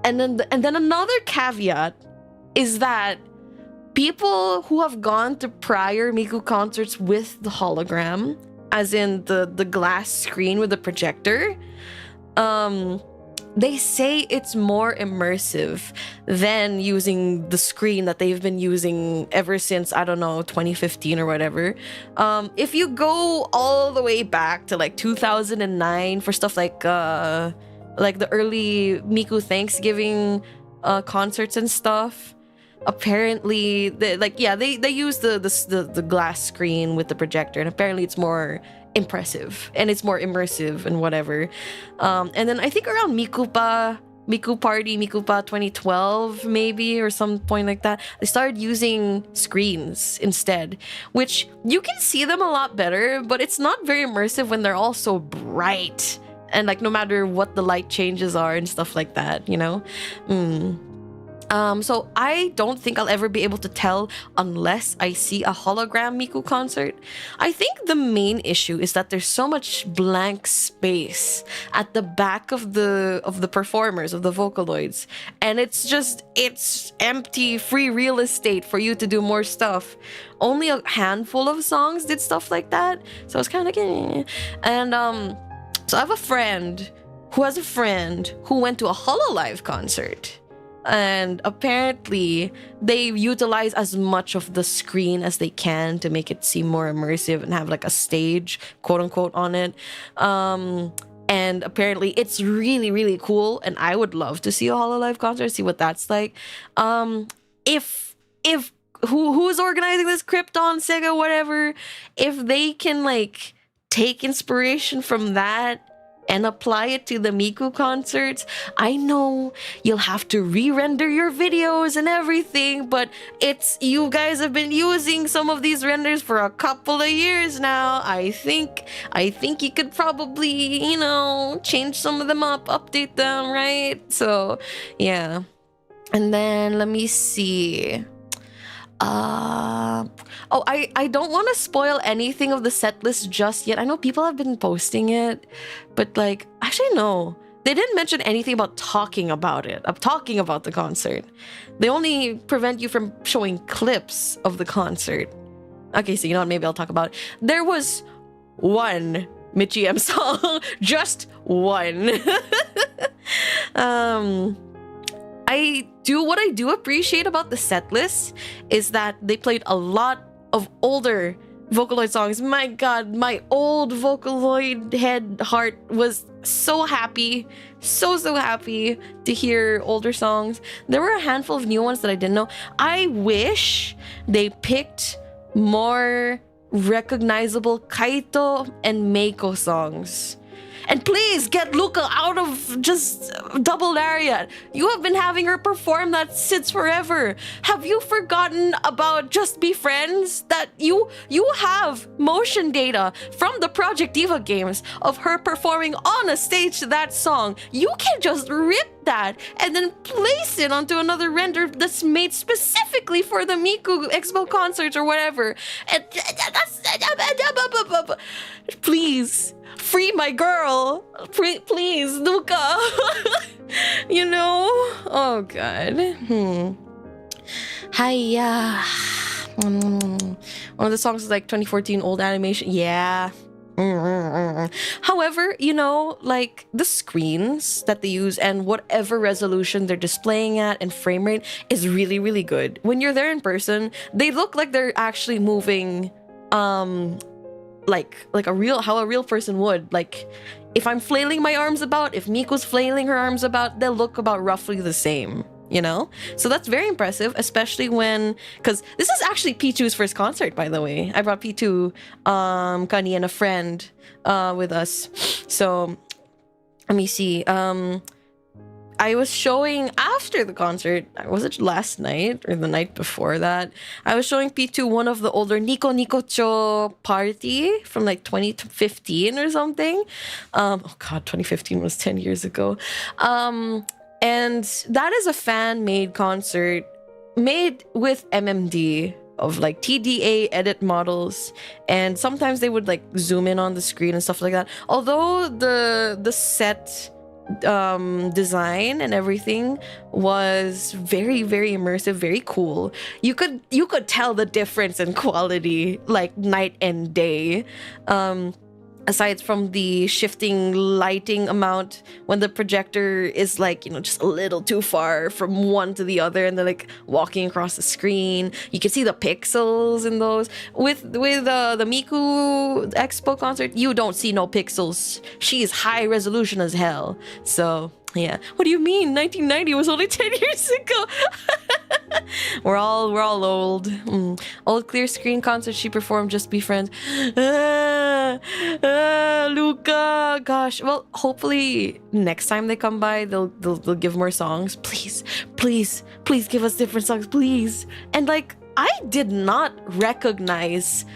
And then another caveat is that people who have gone to prior Miku concerts with the hologram, as in the glass screen with the projector, they say it's more immersive than using the screen that they've been using ever since, I don't know, 2015 or whatever. If you go all the way back to like 2009 for stuff like the early Miku Thanksgiving concerts and stuff, apparently they use the glass screen with the projector, and apparently it's more impressive and it's more immersive and whatever. And then I think around Miku Party 2012 maybe, or some point like that, they started using screens instead, which you can see them a lot better, but it's not very immersive when they're all so bright and like no matter what the light changes are and stuff like that, you know. So I don't think I'll ever be able to tell unless I see a hologram Miku concert. I think the main issue is that there's so much blank space at the back of the performers, of the Vocaloids, and it's empty, free real estate for you to do more stuff. Only a handful of songs did stuff like that, so it's kind of like, eh. And so I have a friend who has a friend who went to a Hololive concert. And apparently they utilize as much of the screen as they can to make it seem more immersive and have like a stage, quote unquote, on it. And apparently it's really, really cool. And I would love to see a Hololive concert, see what that's like. If who's organizing this, Krypton, Sega, whatever, if they can like take inspiration from that and apply it to the Miku concerts, I know you'll have to re-render your videos and everything, but you guys have been using some of these renders for a couple of years now. I think you could probably, you know, change some of them up, update them, right? So yeah. And then let me see. I don't want to spoil anything of the set list just yet. I know people have been posting it, but like, actually no. They didn't mention anything about talking about it, of talking about the concert. They only prevent you from showing clips of the concert. Okay, so you know what, maybe I'll talk about it. There was one Michi M song, just one. What I do appreciate about the set list is that they played a lot of older Vocaloid songs. My God, my old Vocaloid heart was so happy, so happy to hear older songs. There were a handful of new ones that I didn't know. I wish they picked more recognizable Kaito and Meiko songs. And please get Luca out of just double lariat. You have been having her perform that since forever. Have you forgotten about Just Be Friends? That you have motion data from the Project Diva games of her performing on a stage to that song. You can just rip that and then place it onto another render that's made specifically for the Miku Expo concerts or whatever. And please, free my girl. Please, Luca. You know? Oh, God. Hiya. One of the songs is like 2014 old animation. Yeah. However, you know, like the screens that they use and whatever resolution they're displaying at and frame rate is really, really good. When you're there in person, they look like they're actually moving like how a real person would. Like if I'm flailing my arms about, if Miko's flailing her arms about, they'll look about roughly the same. You know? So that's very impressive, especially when... Because this is actually P2's first concert, by the way. I brought P2, Kani, and a friend with us. So, let me see. I was showing after the concert, was it last night or the night before that? I was showing P2 one of the older Nico Nico Cho party from like 2015 or something. Oh God, 2015 was 10 years ago. And that is a fan-made concert made with MMD of like TDA edit models, and sometimes they would like zoom in on the screen and stuff like that. Although the set design and everything was very, very immersive, very cool. You could tell the difference in quality like night and day. Aside from the shifting lighting amount when the projector is like, you know, just a little too far from one to the other and they're like walking across the screen. You can see the pixels in those. With the Miku Expo concert, you don't see no pixels. She is high resolution as hell. So, yeah. What do you mean? 1990 was only 10 years ago. We're all old. Old clear screen concert she performed Just Be Friends. Luca. Gosh. Well, hopefully next time they come by, they'll give more songs. Please give us different songs, please. And like, I did not recognize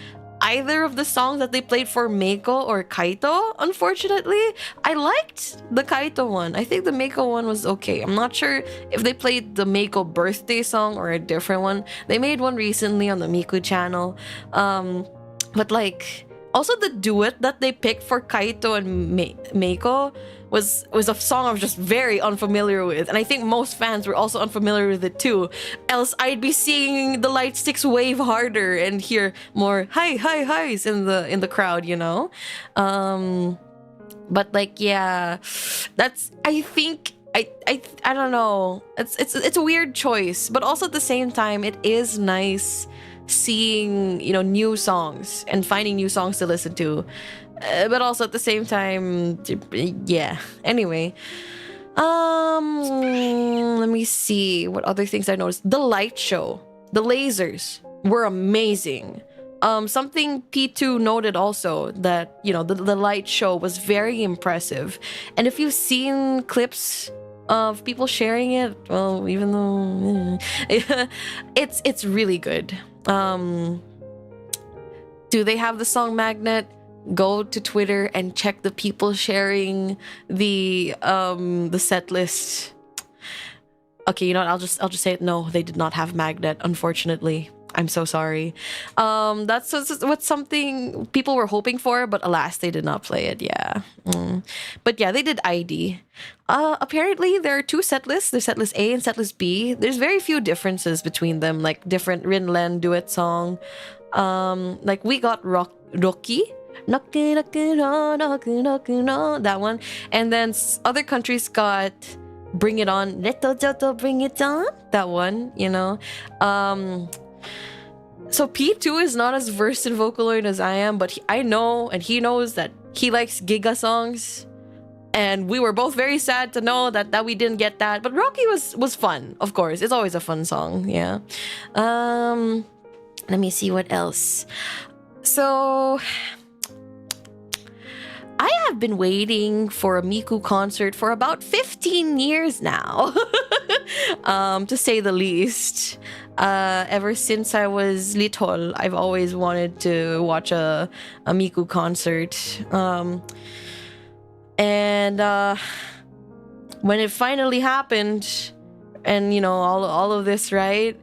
either of the songs that they played for Meiko or Kaito, unfortunately. I liked the Kaito one. I think the Meiko one was okay. I'm not sure if they played the Meiko birthday song or a different one. They made one recently on the Miku channel. But like, also the duet that they picked for Kaito and Meiko was a song I was just very unfamiliar with, and I think most fans were also unfamiliar with it too. Else I'd be seeing the light sticks wave harder and hear more highs in the crowd, you know. But like, yeah, that's, I think I don't know. It's a weird choice, but also at the same time, it is nice seeing, you know, new songs and finding new songs to listen to. But also at the same time, yeah. Anyway, let me see what other things I noticed. The light show, the lasers were amazing. Something P2 noted also that, you know, the light show was very impressive. And if you've seen clips of people sharing it, well, even though it's really good. Do they have the song Magnet? Go to Twitter and check the people sharing the set list. Okay, you know what? I'll just say it. No, they did not have Magnet, unfortunately. I'm so sorry. That's what something people were hoping for, but alas, they did not play it. Yeah. But yeah, they did ID. Apparently, there are two set lists. There's set list A and set list B. There's very few differences between them, like different Rinlen duet song. Like we got Rocky. That one. And then other countries got Bring It On. Bring It On. That one, you know. So P2 is not as versed in Vocaloid as I am, but I know and he knows that he likes Giga songs. And we were both very sad to know that we didn't get that. But Rocky was fun, of course. It's always a fun song, yeah. Let me see what else. So I have been waiting for a Miku concert for about 15 years now, to say the least. Ever since I was little, I've always wanted to watch a Miku concert. And when it finally happened, and all of this, right?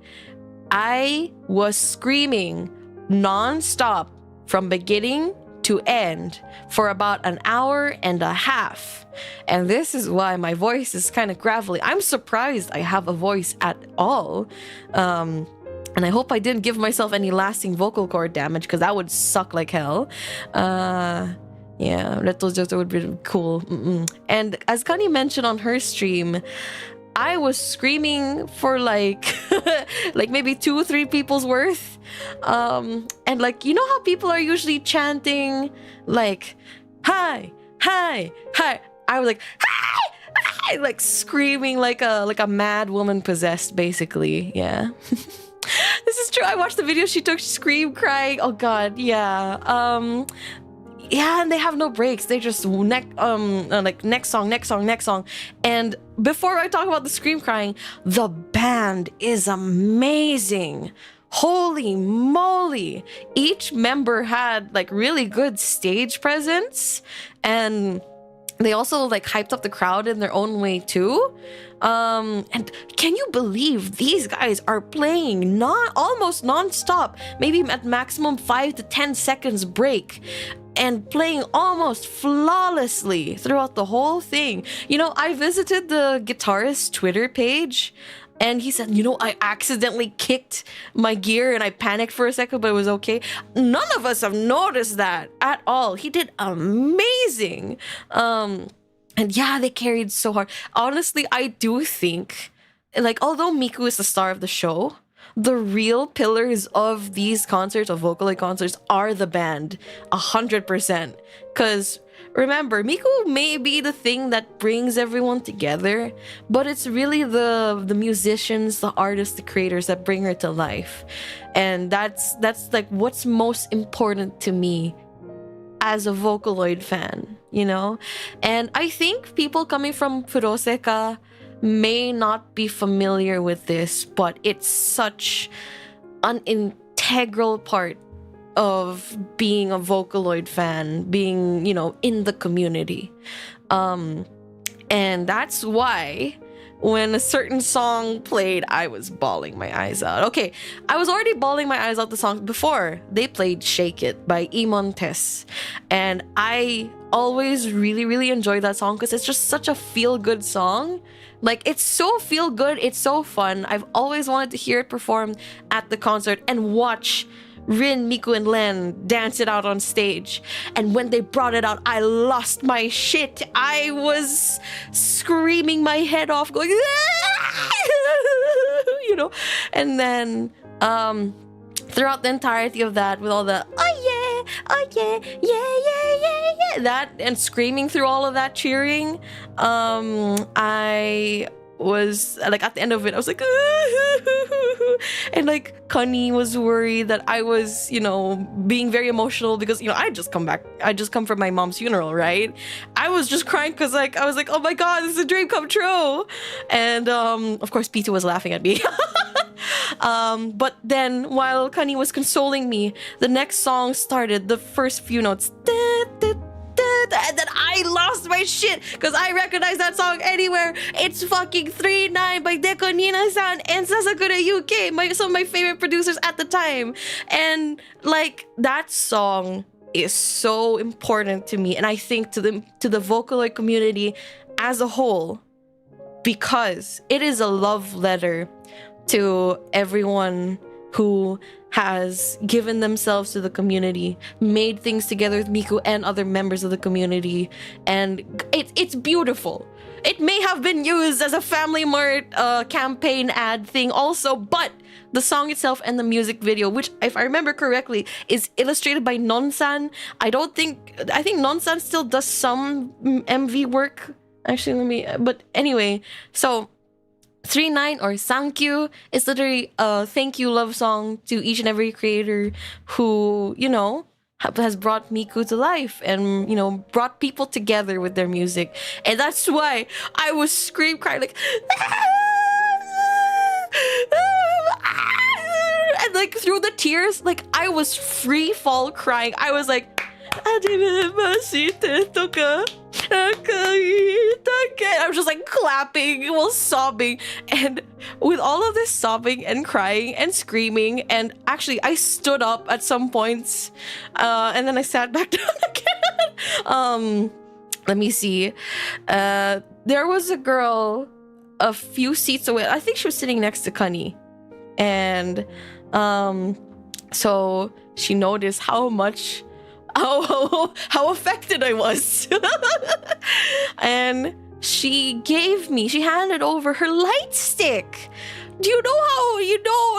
I was screaming non-stop from beginning to end for about an hour and a half. And this is why my voice is kind of gravelly. I'm surprised I have a voice at all. And I hope I didn't give myself any lasting vocal cord damage, because that would suck like hell. Yeah, that would be cool. And as Kani mentioned on her stream, I was screaming for like maybe 2-3 people's worth. And like, you know how people are usually chanting like, hi, hi, hi. I was like, hi, hi, like screaming like a mad woman possessed, basically. Yeah. This is true. I watched the video she took, scream crying. Oh god, yeah. Yeah, and they have no breaks. They just next song. And before I talk about the scream crying, the band is amazing. Holy moly. Each member had like really good stage presence, and they also like hyped up the crowd in their own way too. And can you believe these guys are playing almost non-stop, maybe at maximum 5 to 10 seconds break, and playing almost flawlessly throughout the whole thing. I visited the guitarist's Twitter page, and he said, I accidentally kicked my gear and I panicked for a second, but it was okay. None of us have noticed that at all. He did amazing. And yeah, they carried so hard. Honestly, I do think, like, although Miku is the star of the show, the real pillars of these concerts, of Vocaloid concerts, are the band, 100%. Because remember, Miku may be the thing that brings everyone together, but it's really the musicians, the artists, the creators that bring her to life. And that's like what's most important to me as a Vocaloid fan, And I think people coming from Furoseka may not be familiar with this, but it's such an integral part of being a Vocaloid fan, being, in the community. And that's why when a certain song played, I was bawling my eyes out. Okay, I was already bawling my eyes out the song before they played Shake It by Imontes. And I always really, really enjoy that song because it's just such a feel-good song. Like, it's so feel good, it's so fun. I've always wanted to hear it performed at the concert and watch Rin, Miku, and Len dance it out on stage. And when they brought it out, I lost my shit. I was screaming my head off, going, And then, throughout the entirety of that, with all the, oh yeah, yeah, that, and screaming through all of that cheering, I was like, at the end of it, I was like, and like Connie was worried that I was, being very emotional because, I just come from my mom's funeral, right? I was just crying because like, I was like, oh my god, this is a dream come true. And of course Peter was laughing at me. But then while Connie was consoling me, the next song started, the first few notes, and then I lost my shit because I recognize that song anywhere. It's fucking 3-9 by Deko Nina-san and Sasakura UK, some of my favorite producers at the time. And like, that song is so important to me, and I think to the Vocaloid community as a whole, because it is a love letter to everyone who has given themselves to the community, made things together with Miku and other members of the community, and it's beautiful. It may have been used as a Family Mart campaign ad thing also, but the song itself and the music video, which, if I remember correctly, is illustrated by Non-san. I think Non-san still does some MV work. Actually, but anyway, so 3-9 or Thank You is literally a thank you love song to each and every creator who, has brought Miku to life and, you know, brought people together with their music. And that's why I was crying like, and like through the tears, like I was free fall crying. I was like, I was just like clapping while sobbing, and with all of this sobbing and crying and screaming, and actually I stood up at some points, and then I sat back down again. Let me see. There was a girl a few seats away. I think she was sitting next to Kunny, and so she noticed how affected I was. And she handed over her light stick. Do you know how,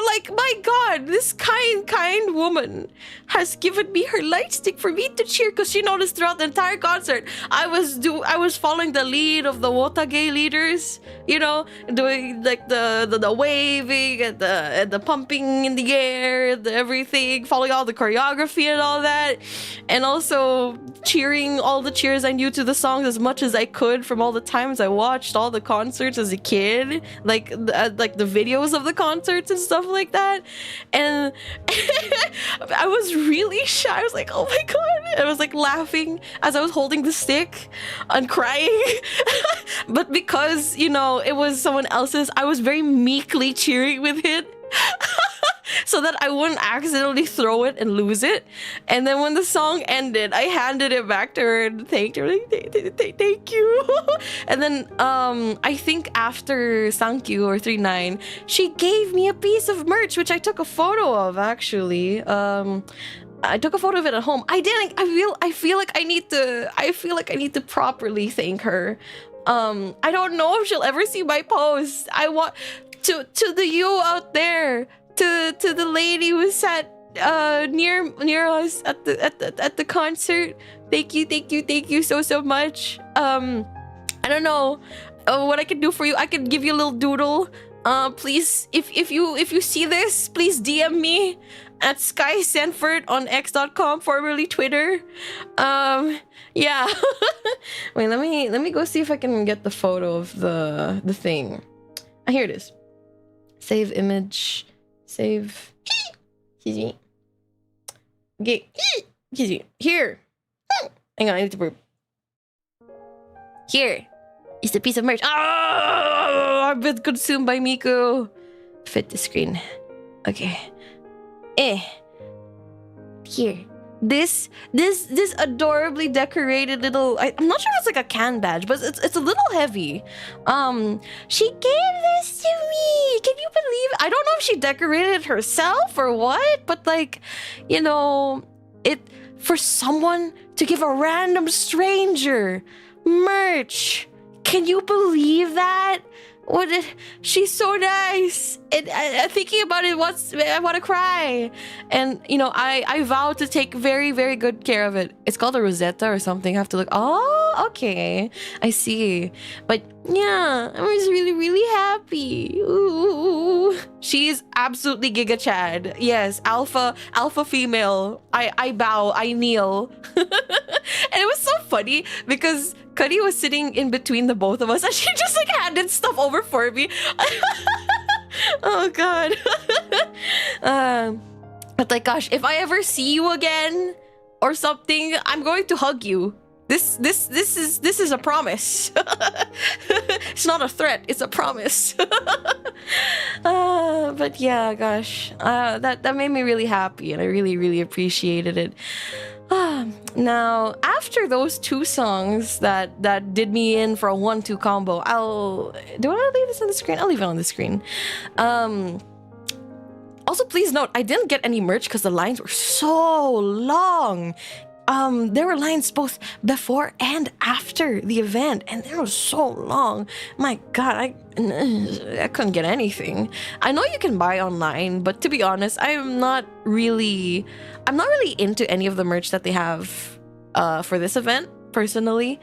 like, my God, this kind woman has given me her light stick for me to cheer, because she noticed throughout the entire concert I was following the lead of the Wotage leaders, doing like the waving and the pumping in the air, everything, following all the choreography and all that, and also cheering all the cheers I knew to the songs as much as I could from all the times I watched all the concerts as a kid, like the videos of the concerts and stuff like that. And I was really shy. I was like, oh my God. I was like laughing as I was holding the stick and crying. But because, it was someone else's, I was very meekly cheering with it. So that I wouldn't accidentally throw it and lose it. And then when the song ended, I handed it back to her and thanked her. Like, thank you. And then I think after Thank You or 3-9, she gave me a piece of merch, which I took a photo of, actually. I took a photo of it at home. I didn't. I feel like I need to properly thank her. I don't know if she'll ever see my post. I want to the you out there. To the lady who sat near us at the concert. Thank you so much. I don't know what I can do for you. I can give you a little doodle. Please, if you see this, please DM me at Skye Senfort on x.com, formerly Twitter. Yeah. Wait, let me go see if I can get the photo of the thing. Here it is. Save image. Save. Okay. Here. Hang on, I need to burp. Here is the piece of merch. Oh, I've been consumed by Miku. Fit the screen. Okay. Here. This adorably decorated little, I'm not sure if it's like a can badge, but it's a little heavy. She gave this to me. Can you believe it? I don't know if she decorated it herself or what, but like, it for someone to give a random stranger merch. Can you believe that? She's so nice. And thinking about it, I want to cry. And I vow to take very, very good care of it. It's called a Rosetta or something. I have to look. Oh, okay, I see. But yeah, I was really, really happy. Ooh, she's absolutely Giga Chad. Yes, alpha female. I bow. I kneel. And it was so funny because Cuddy was sitting in between the both of us, and she just like handed stuff over for me. Oh God. But like, gosh, if I ever see you again or something, I'm going to hug you. This is a promise. It's not a threat. It's a promise. But yeah, gosh, that made me really happy, and I really, really appreciated it. Now, after those two songs that did me in for a 1-2 combo, do I leave this on the screen? I'll leave it on the screen. Also, please note, I didn't get any merch because the lines were so long. There were lines both before and after the event, and they were so long. My God, I couldn't get anything. I know you can buy online, but to be honest, I'm not really into any of the merch that they have for this event, personally.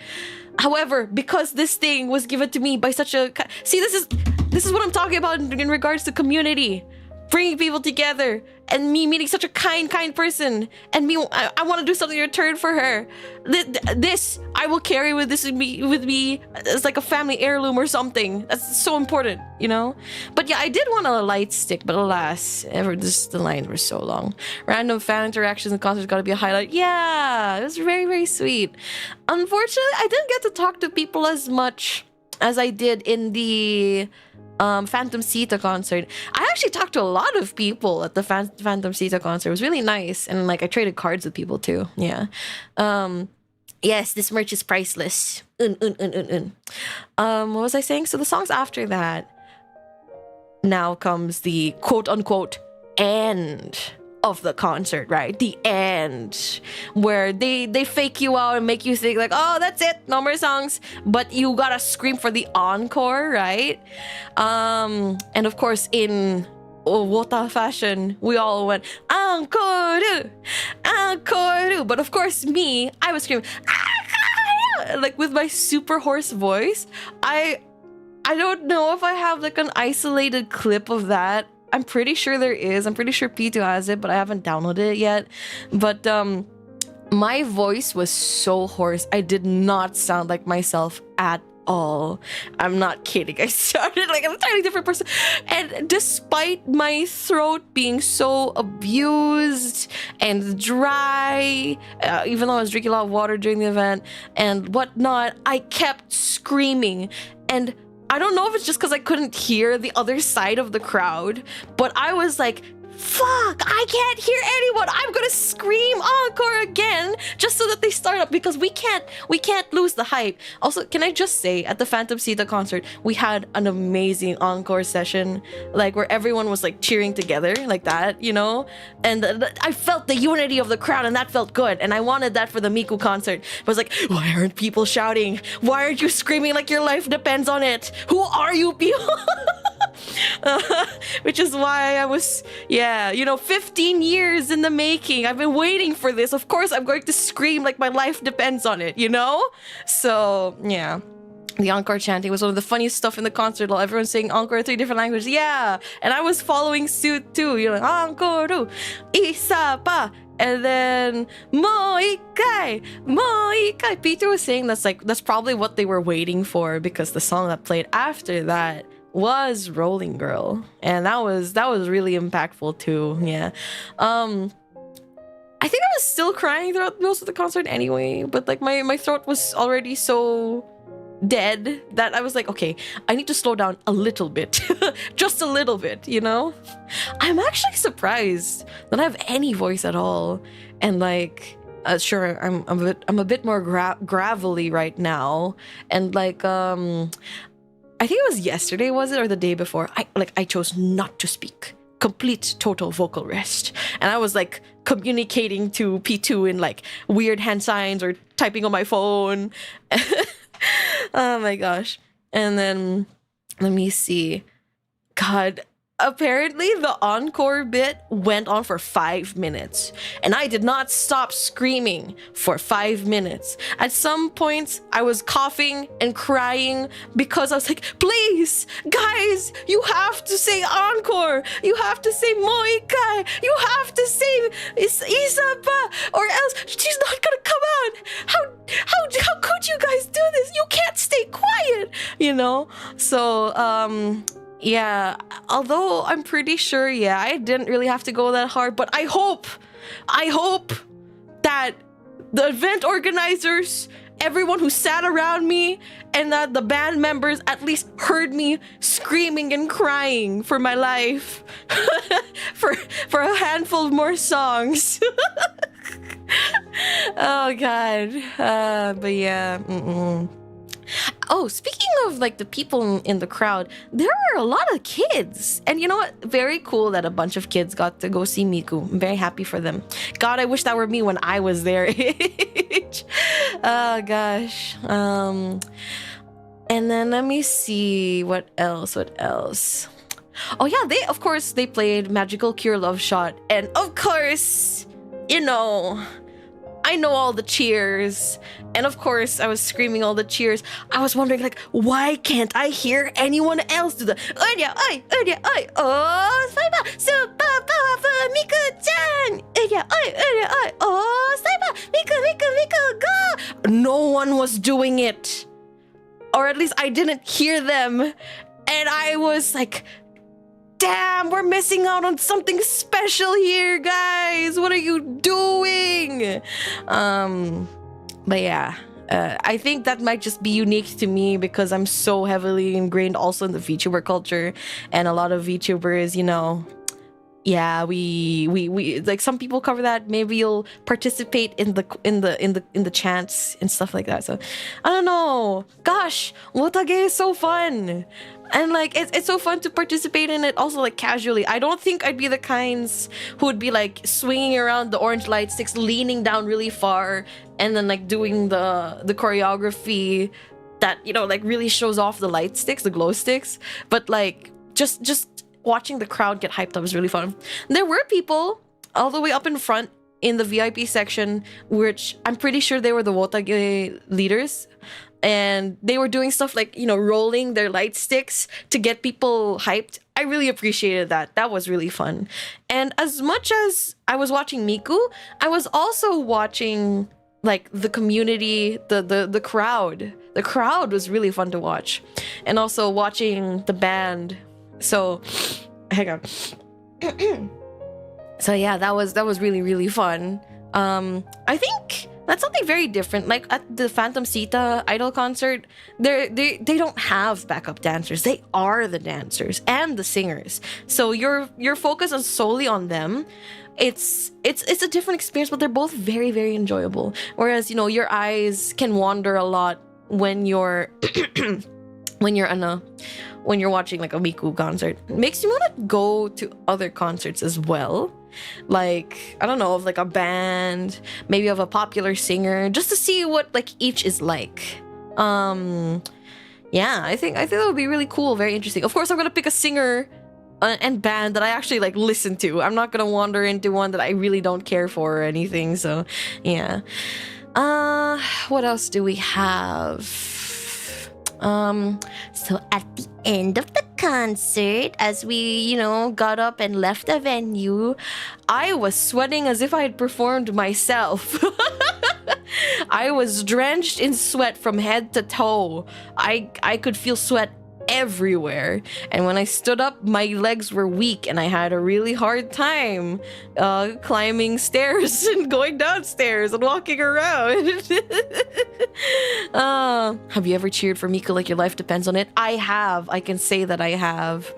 However, because this thing was given to me by such a... See, this is what I'm talking about in regards to community. bringing people together, and me meeting such a kind person, and I want to do something in return for her. This I will carry with me as like a family heirloom or something. That's so important, you know. But yeah, I did want a light stick, but alas, the lines were so long. Random fan interactions and concerts got to be a highlight. Yeah, it was very, very sweet. Unfortunately, I didn't get to talk to people as much as I did in the Phantom Sita concert. I actually talked to a lot of people at the Phantom Sita concert. It was really nice, and like I traded cards with people too. Yeah. Yes, this merch is priceless. What was I saying? So the songs after that, now comes the quote unquote end of the concert, right? The end, where they fake you out and make you think like, oh, that's it, no more songs, but you gotta scream for the encore, right? And of course, in Wota fashion, we all went encore, encore. But of course, I was screaming like with my super hoarse voice. I don't know if I have like an isolated clip of that. I'm pretty sure there is. I'm pretty sure P2 has it, but I haven't downloaded it yet. But my voice was so hoarse. I did not sound like myself at all. I'm not kidding. I sounded like a totally different person. And despite my throat being so abused and dry, even though I was drinking a lot of water during the event and whatnot, I kept screaming. And I don't know if it's just because I couldn't hear the other side of the crowd, but I was like, fuck, I can't hear anyone. I'm gonna scream encore again just so that they start up, because we can't lose the hype. Also, can I just say, at the Phantom Sita concert, we had an amazing encore session, like where everyone was like cheering together like that, you know? And I felt the unity of the crowd, and that felt good. And I wanted that for the Miku concert. But I was like, why aren't people shouting? Why aren't you screaming like your life depends on it? Who are you people? Which is why I was, 15 years in the making. I've been waiting for this. Of course, I'm going to scream like my life depends on it, you know? So, yeah. The encore chanting was one of the funniest stuff in the concert, while everyone's saying encore in 3 different languages. Yeah, and I was following suit too. You're like, encore, isa pa. And then mo ikai. Peter was saying that's probably what they were waiting for, because the song that played after that was Rolling Girl, and that was really impactful too. Yeah. I think I was still crying throughout most of the concert anyway, but like my throat was already so dead that I was like, okay, I need to slow down a little bit. Just a little bit, you know? I'm actually surprised that I have any voice at all. And like, sure, I'm a bit more gravelly right now. And like, I think it was yesterday, was it? Or the day before? I chose not to speak. Complete total vocal rest. And I was like communicating to P2 in like weird hand signs or typing on my phone. Oh my gosh. And then let me see. God, apparently the encore bit went on for 5 minutes, and I did not stop screaming for 5 minutes. At some points, I was coughing and crying because I was like, please, guys, you have to say encore. You have to say moikai. You have to say isapa, or else she's not gonna come out. How could you guys do this? You can't stay quiet, you know? So, yeah, although I'm pretty sure, I didn't really have to go that hard, but I hope that the event organizers, everyone who sat around me, and that the band members at least heard me screaming and crying for my life for a handful of more songs. Oh God. But yeah. Oh, speaking of like the people in the crowd, there were a lot of kids. And you know what? Very cool that a bunch of kids got to go see Miku. I'm very happy for them. God, I wish that were me when I was their age. Oh gosh. And then let me see what else. Oh yeah, they played Magical Cure Love Shot. And of course, I know all the cheers. And of course, I was screaming all the cheers. I was wondering, like, why can't I hear anyone else do the Urya, oi, oh, Saiba, super powerful, Miku-chan, Urya, oi, oh, Saiba, Miku, go. No one was doing it. Or at least I didn't hear them. And I was like, damn, we're missing out on something special here, guys. What are you doing? But yeah, I think that might just be unique to me because I'm so heavily ingrained also in the VTuber culture, and a lot of VTubers, you know, yeah, we like some people cover that. Maybe you'll participate in the chants and stuff like that. So I don't know. Gosh, Wotage is so fun. And like it's so fun to participate in it also like casually. I don't think I'd be the kinds who would be like swinging around the orange light sticks, leaning down really far, and then like doing the choreography that, you know, like really shows off the light sticks, the glow sticks. But like just watching the crowd get hyped up was really fun. There were people all the way up in front in the VIP section, which I'm pretty sure they were the Wotage leaders. And they were doing stuff like, you know, rolling their light sticks to get people hyped. I really appreciated that. That was really fun. And as much as I was watching Miku, I was also watching like the community, the crowd. The crowd was really fun to watch. And also watching the band. So, hang on. So yeah, that was really, really fun. I think that's something very different. Like at the Phantom Sita Idol concert, they don't have backup dancers. They are the dancers and the singers. So your focus is solely on them. It's a different experience, but they're both very, very enjoyable. Whereas, you know, your eyes can wander a lot when you're when you're watching like a Miku concert. It makes you want to go to other concerts as well. Like, I don't know, of like a band, maybe of a popular singer, just to see what like each is like. Yeah, I think that would be really cool, very interesting. Of course, I'm gonna pick a singer and band that I actually like listen to. I'm not gonna wander into one that I really don't care for or anything. So yeah. What else do we have? So at the end of the concert, as we, you know, got up and left the venue, I was sweating as if I had performed myself. I was drenched in sweat from head to toe. I could feel sweat everywhere. And when I stood up, my legs were weak and I had a really hard time climbing stairs and going downstairs and walking around. Have you ever cheered for Miku like your life depends on it? I have. I can say that I have.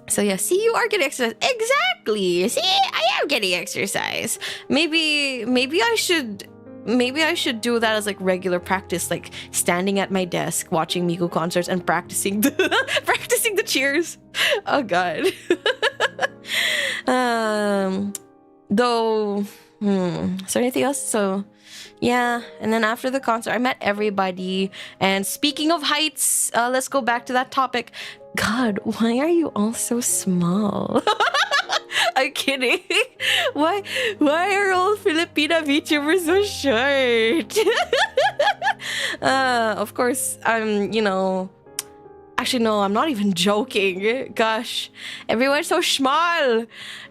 So yeah, see, you are getting exercise. Exactly. See, I am getting exercise. Maybe I should do that as like regular practice, like standing at my desk watching Miku concerts and practicing the cheers. Oh god. Though, is there anything else? So yeah, and then after the concert I met everybody. And speaking of heights, let's go back to that topic. God, why are you all so small? I'm kidding. Why are all Filipina VTubers so short? Of course, you know, actually no, I'm not even joking. Gosh, everyone's so small.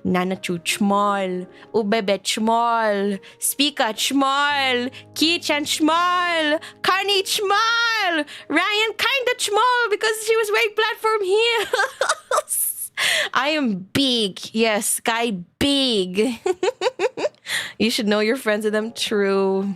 Nanachu small, Ubebe small, Spika small, Kichan small, Kani small, Ryan kinda small because she was wearing platform heels. I am big. Yes, Skye big. You should know you're friends with them. True.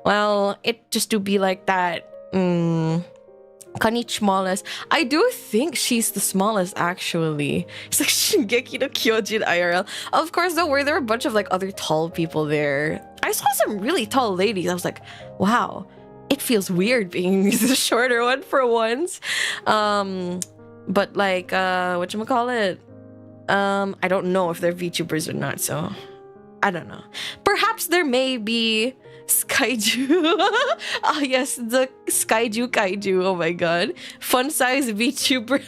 Well, it just do be like that. Kani smallest. I do think she's the smallest, actually. It's like Shingeki no Kyojin IRL. Of course, don't worry, there were a bunch of like other tall people there. I saw some really tall ladies. I was like, wow, it feels weird being the shorter one for once. But like, whatchamacallit? I don't know if they're VTubers or not, so I don't know. Perhaps there may be Skyju. Ah, yes, the Skyju Kaiju. Oh my god. Fun size VTuber.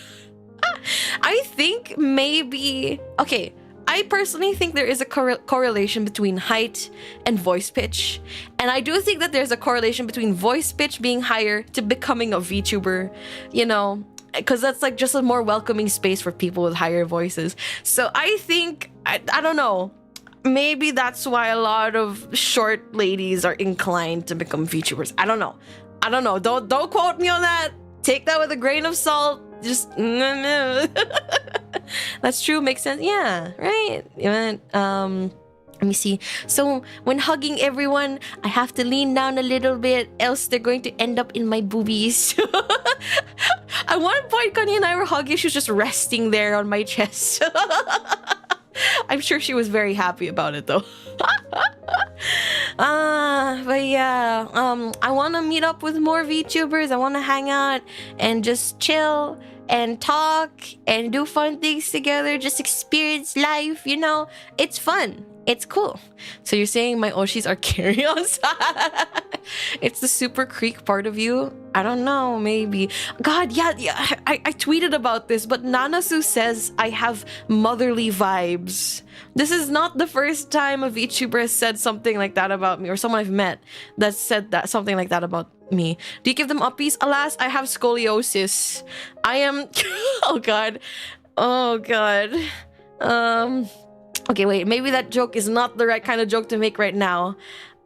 I think maybe... Okay, I personally think there is a correlation between height and voice pitch. And I do think that there's a correlation between voice pitch being higher to becoming a VTuber, you know, because that's like just a more welcoming space for people with higher voices. So I think, I don't know, maybe that's why a lot of short ladies are inclined to become VTubers. I don't know. Don't quote me on that. Take that with a grain of salt. Just that's true. Makes sense. Yeah, right. Let me see. So when hugging everyone, I have to lean down a little bit, else they're going to end up in my boobies. At one point, Connie and I were hugging. She was just resting there on my chest. I'm sure she was very happy about it though. But yeah, I want to meet up with more VTubers. I want to hang out and just chill and talk and do fun things together. Just experience life, you know? It's fun. It's cool. So you're saying my Oshis are carry-ons? It's the super creek part of you? I don't know, maybe. God, yeah, I tweeted about this, but Nanasu says I have motherly vibes. This is not the first time a VTuber has said something like that about me, or someone I've met that said that something like that about me. Do you give them uppies? Alas, I have scoliosis. I am... Oh, God. Oh, God. Okay, wait, maybe that joke is not the right kind of joke to make right now.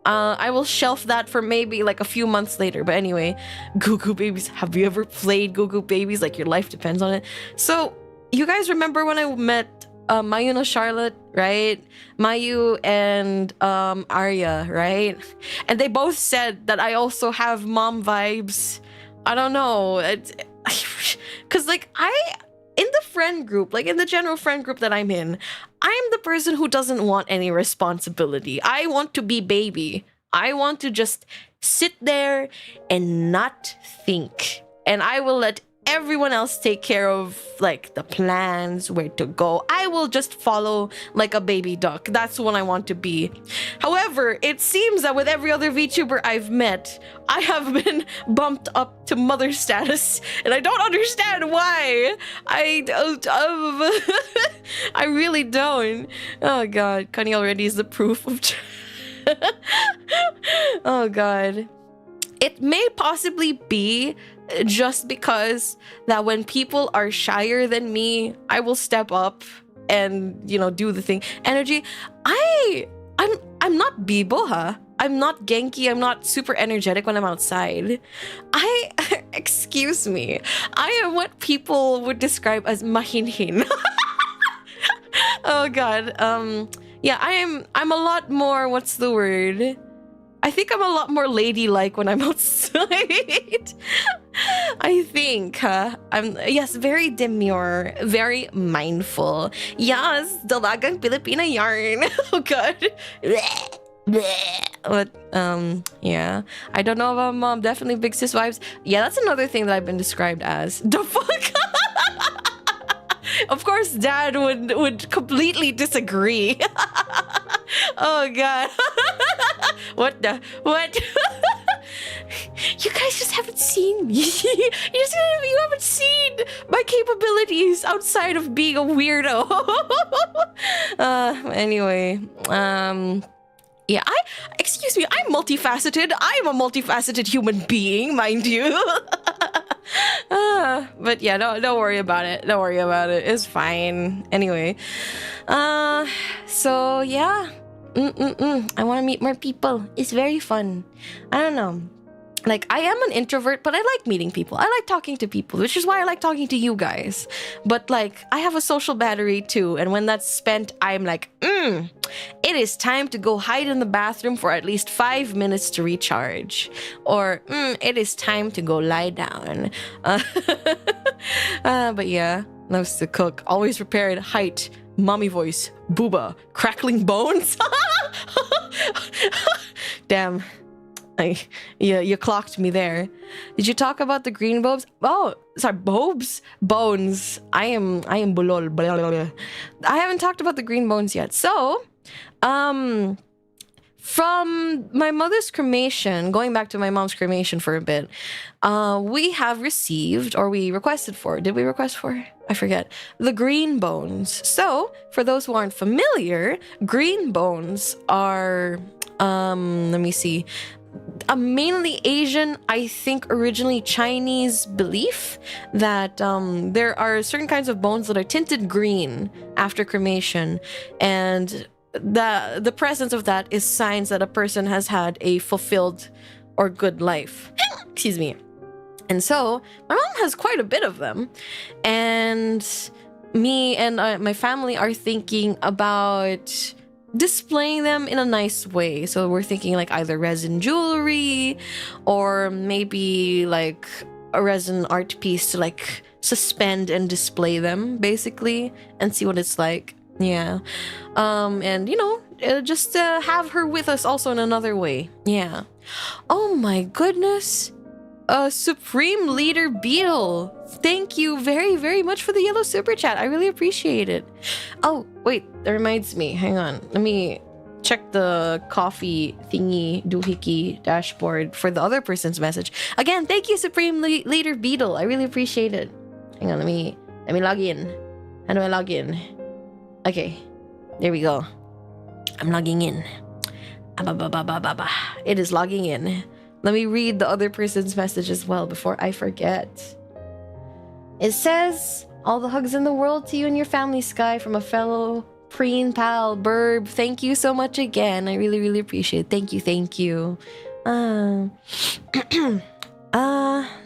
I will shelf that for maybe like a few months later. But anyway, Goo Goo Babies. Have you ever played Goo Goo Babies? Like your life depends on it. So you guys remember when I met Mayu and Charlotte, right? Mayu and Arya, right? And they both said that I also have mom vibes. I don't know. Because like in the friend group, like in the general friend group that I'm in, I'm the person who doesn't want any responsibility. I want to be baby. I want to just sit there and not think. And I will let everyone else take care of like the plans, where to go. I will just follow like a baby duck. That's what I want to be. However, it seems that with every other VTuber I've met, I have been bumped up to mother status, and I don't understand why. I really don't. Oh God, Connie already is the proof of. Oh God. It may possibly be just because that when people are shyer than me, I will step up and, you know, do the thing. Energy. I'm not Bibo, huh? I'm not Genki. I'm not super energetic when I'm outside. Excuse me. I am what people would describe as mahinhin. Oh God. Yeah, I'm a lot more, what's the word? I think I'm a lot more ladylike when I'm outside. I think, I'm, yes, very demure, very mindful. Yes, dalagang Pilipina yarn. Oh God. But, yeah. I don't know about mom. Definitely big sis vibes. Yeah, that's another thing that I've been described as. The fuck? Of course, dad would completely disagree. Oh God. What? You guys just haven't seen me. You haven't seen my capabilities outside of being a weirdo. Anyway, yeah, excuse me, I'm multifaceted. I am a multifaceted human being, mind you. But yeah, don't worry about it. Don't worry about it. It's fine. Anyway, so yeah. I want to meet more people. It's very fun. I don't know. Like, I am an introvert, but I like meeting people. I like talking to people, which is why I like talking to you guys. But like, I have a social battery too. And when that's spent, I'm like, it is time to go hide in the bathroom for at least 5 minutes to recharge. Or, it is time to go lie down. But yeah, loves to cook. Always prepared. Height. Mommy voice. Booba. Crackling bones. Damn. You clocked me there. Did you talk about the green bobes? Oh, sorry, bobes? Bones. I am bulol. Blah, blah, blah. I haven't talked about the green bones yet. So, from my mother's cremation, going back to my mom's cremation for a bit, we have received, or we requested for, did we request for? I forget. The green bones. So, for those who aren't familiar, green bones are, let me see, a mainly Asian, I think originally Chinese belief that there are certain kinds of bones that are tinted green after cremation, and the presence of that is signs that a person has had a fulfilled or good life. Excuse me. And so my mom has quite a bit of them, and me and my family are thinking about displaying them in a nice way. So we're thinking like either resin jewelry or maybe like a resin art piece to like suspend and display them basically and see what it's like. Yeah. And you know, just have her with us also in another way. Yeah. Oh my goodness. Supreme Leader Beetle, thank you very, very much for the yellow super chat. I really appreciate it. Oh, wait, that reminds me. Hang on. Let me check the coffee thingy doohickey dashboard for the other person's message. Again, thank you, Supreme Leader Beetle. I really appreciate it. Hang on, let me log in. How do I log in? Okay, there we go. I'm logging in. It is logging in. Let me read the other person's message as well before I forget. It says, all the hugs in the world to you and your family, Skye, from a fellow preen pal, Burb. Thank you so much again. I really, really appreciate it. Thank you.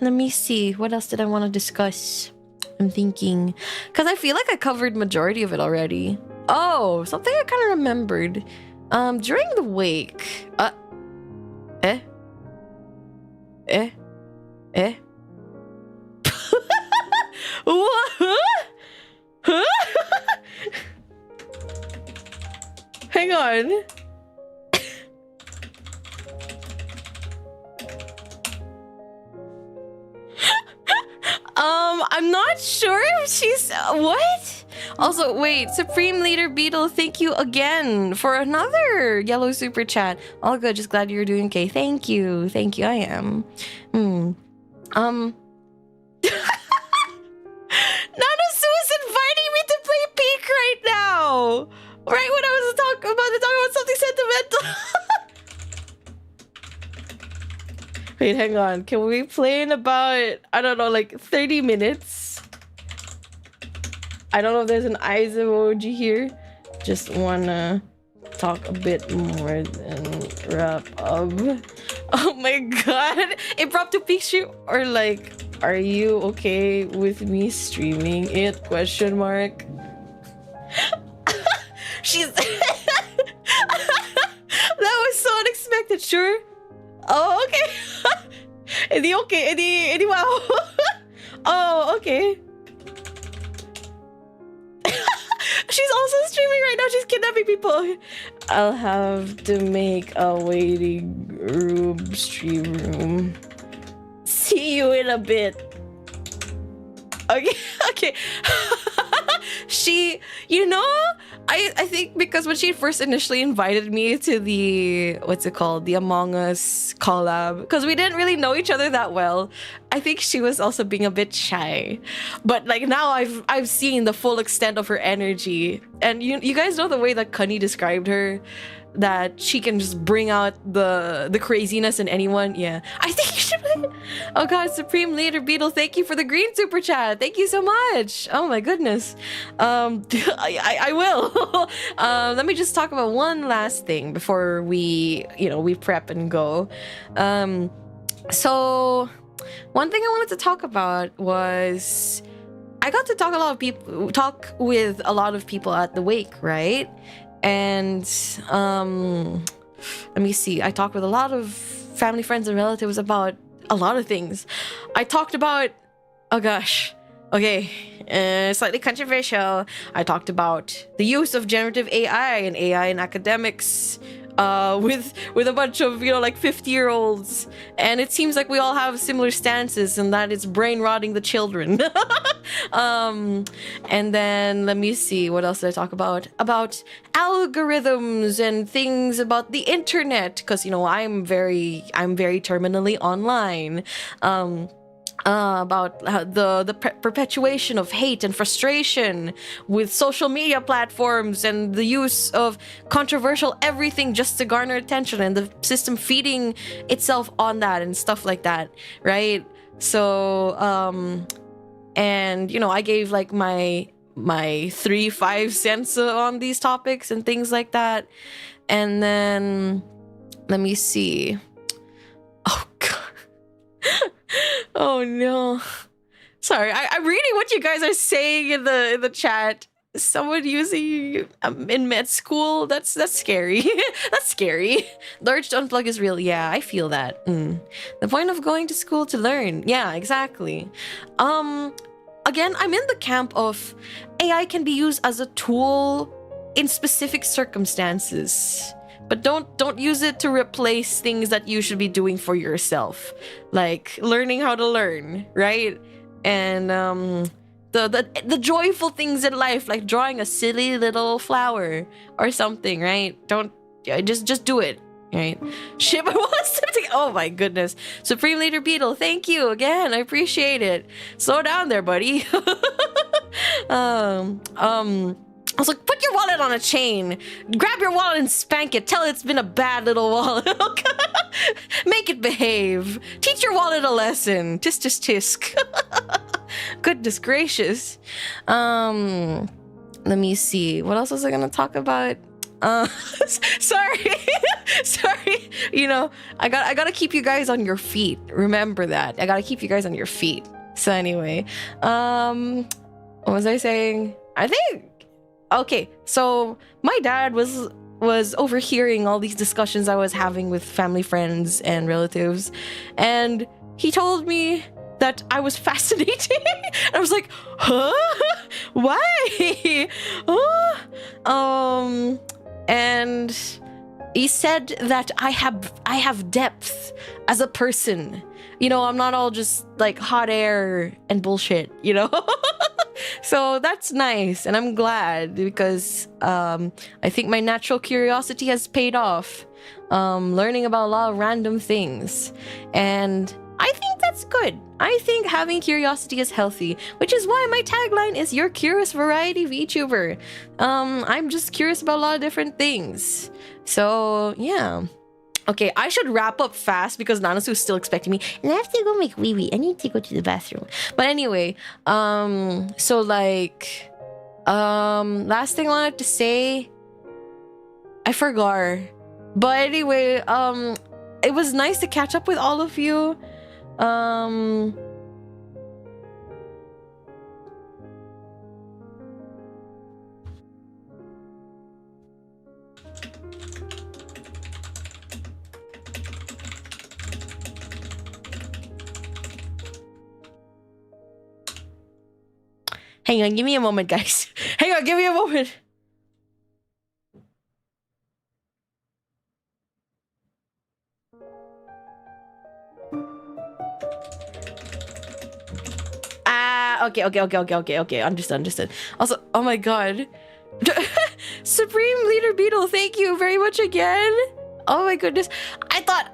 Let me see. What else did I want to discuss? I'm thinking. Because I feel like I covered majority of it already. Oh, something I kind of remembered. During the wake. What? Huh? Hang on. I'm not sure if she's what? Also, wait, Supreme Leader Beetle, thank you again for another yellow super chat. All good, just glad you're doing okay. Thank you, I am. Nana Sue's inviting me to play Peak right now. Right when I was about to talk about something sentimental. Wait, hang on. Can we play in about, I don't know, like 30 minutes? I don't know if there's an eyes emoji here. Just wanna talk a bit more than wrap up. Oh my god. Impromptu peak stream, or like, are you okay with me streaming it? Question mark. She's that was so unexpected. Sure. Oh, okay. Edi okay. Edi wow. Oh, okay. She's also streaming right now. She's kidnapping people. I'll have to make a waiting room stream room. See you in a bit. Okay, okay. She, you know, I think because when she first initially invited me to the, what's it called? The Among Us collab, because we didn't really know each other that well. I think she was also being a bit shy. But like now I've seen the full extent of her energy. And you guys know the way that Cunny described her, that she can just bring out the craziness in anyone. Yeah, I think you should play. Oh god, Supreme Leader Beetle, thank you for the green super chat. Thank you so much. Oh my goodness. I will. Let me just talk about one last thing before we prep and go. So one thing I wanted to talk about was I got to talk with a lot of people at the wake, right? And let me see. I talked with a lot of family, friends, and relatives about a lot of things. I talked about, oh gosh, okay, slightly controversial. I talked about the use of generative AI and AI in academics, with a bunch of, you know, like 50-year-olds, and it seems like we all have similar stances, and that it's brain rotting the children. And then let me see, what else did I talk about algorithms and things about the internet, because, you know, I'm very terminally online. About the perpetuation of hate and frustration with social media platforms and the use of controversial everything just to garner attention, and the system feeding itself on that and stuff like that, right? So and, you know, I gave like my 3-5 cents on these topics and things like that. And then let me see. Oh god. Oh no. Sorry, I'm reading what you guys are saying in the chat. Someone using in med school? That's scary. That's scary. The urge to unplug is real. Yeah, I feel that. The point of going to school to learn. Yeah, exactly. Again, I'm in the camp of AI can be used as a tool in specific circumstances. But don't use it to replace things that you should be doing for yourself, like learning how to learn, right? And the joyful things in life, like drawing a silly little flower or something, right? Just do it, right? Shit, I want something. Oh my goodness, Supreme Leader Beetle, thank you again. I appreciate it. Slow down there, buddy. I was like, put your wallet on a chain. Grab your wallet and spank it. Tell it it's been a bad little wallet. Make it behave. Teach your wallet a lesson. Tisk, tisk, tisk. Goodness gracious. Let me see. What else was I gonna talk about? Sorry. Sorry. You know, I gotta keep you guys on your feet. Remember that. I gotta keep you guys on your feet. So anyway, what was I saying? I think. Okay, so my dad was overhearing all these discussions I was having with family, friends, and relatives, and he told me that I was fascinating. And I was like, huh? Why? And he said that I have depth as a person. You know, I'm not all just like hot air and bullshit, you know? So that's nice, and I'm glad, because I think my natural curiosity has paid off, learning about a lot of random things, and I think that's good. I think having curiosity is healthy, which is why my tagline is your curious variety VTuber. I'm just curious about a lot of different things. So yeah. Okay, I should wrap up fast because Nanasu's still expecting me. And I have to go make wee-wee. I need to go to the bathroom. But anyway, so like, last thing I wanted to say, I forgot. But anyway, it was nice to catch up with all of you. Hang on, give me a moment, guys. Hang on, give me a moment. Okay. Understood. Also, oh my god. Supreme Leader Beetle, thank you very much again. Oh my goodness. I thought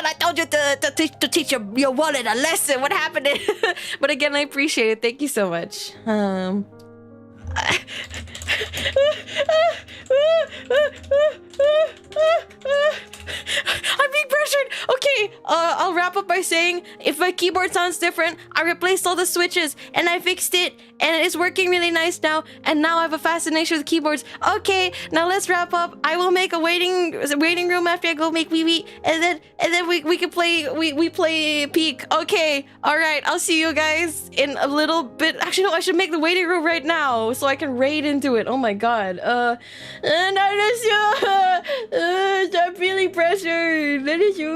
I told you to teach your wallet a lesson. What happened? But again, I appreciate it. Thank you so much. I'm being pressured. Okay, I'll wrap up by saying if my keyboard sounds different, I replaced all the switches and I fixed it and it's working really nice now, and now I have a fascination with keyboards. Okay, now let's wrap up. I will make a waiting room after I go make wee and then we can play we play Peak. Okay, all right, I'll see you guys in a little bit. Actually no, I should make the waiting room right now so I can raid into it. Oh my god. And I just stop feeling pressured. That is you.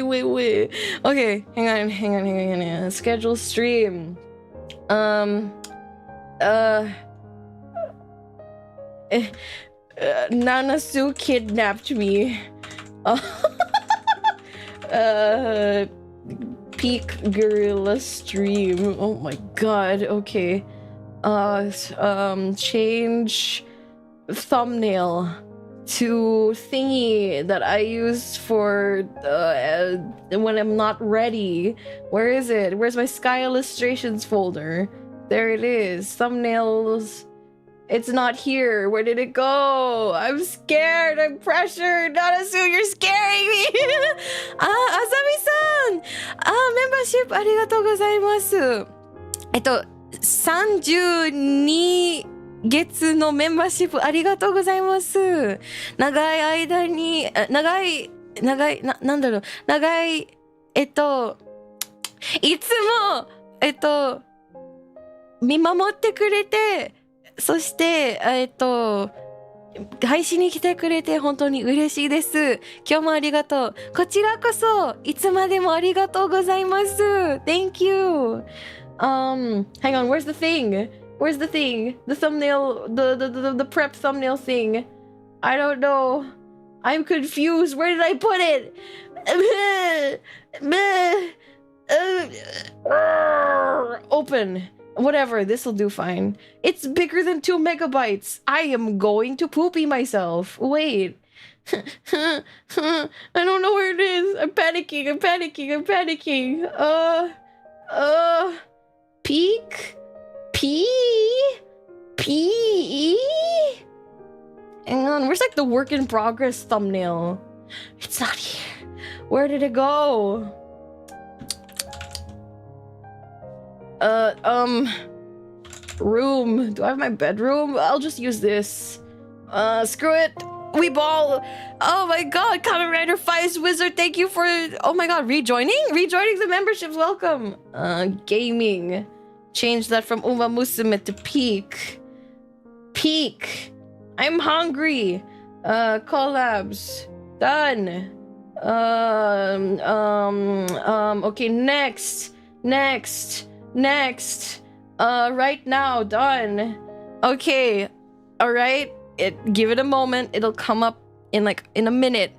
Wait. Okay, hang on. Schedule stream. Nanasu kidnapped me. Peak gorilla stream. Oh my god. Okay. Change thumbnail to thingy that I use for when I'm not ready. Where is it? Where's my Skye illustrations folder? There it is. Thumbnails. It's not here. Where did it go? I'm scared. I'm pressured. Nanasu, you're scaring me. Asami-san! Membership ありがとうございます。32月のメンバーシップありがとうございます。長い間に、なんだろう、長い、いつも、見守ってくれて、そして、配信に来てくれて本当に嬉しいです。今日もありがとう。こちらこそ、いつまでもありがとうございます。Thank you. Hang on, where's the thing? Where's the thing? The thumbnail, the prep thumbnail thing. I don't know. I'm confused. Where did I put it? Open. Whatever, this'll do fine. It's bigger than 2 megabytes. I am going to poopy myself. Wait. I don't know where it is. I'm panicking. Peek? P? Hang on, where's like the work in progress thumbnail? It's not here. Where did it go? Room. Do I have my bedroom? I'll just use this. Screw it. We ball. Oh my god, Kamen Rider Fives Wizard, thank you for, oh my god, rejoining the memberships, welcome. Gaming. Change that from Uma Musume to Peak. I'm hungry. Collabs. Done. Okay, next. Right now, done. Okay, all right. Give it a moment. It'll come up in a minute.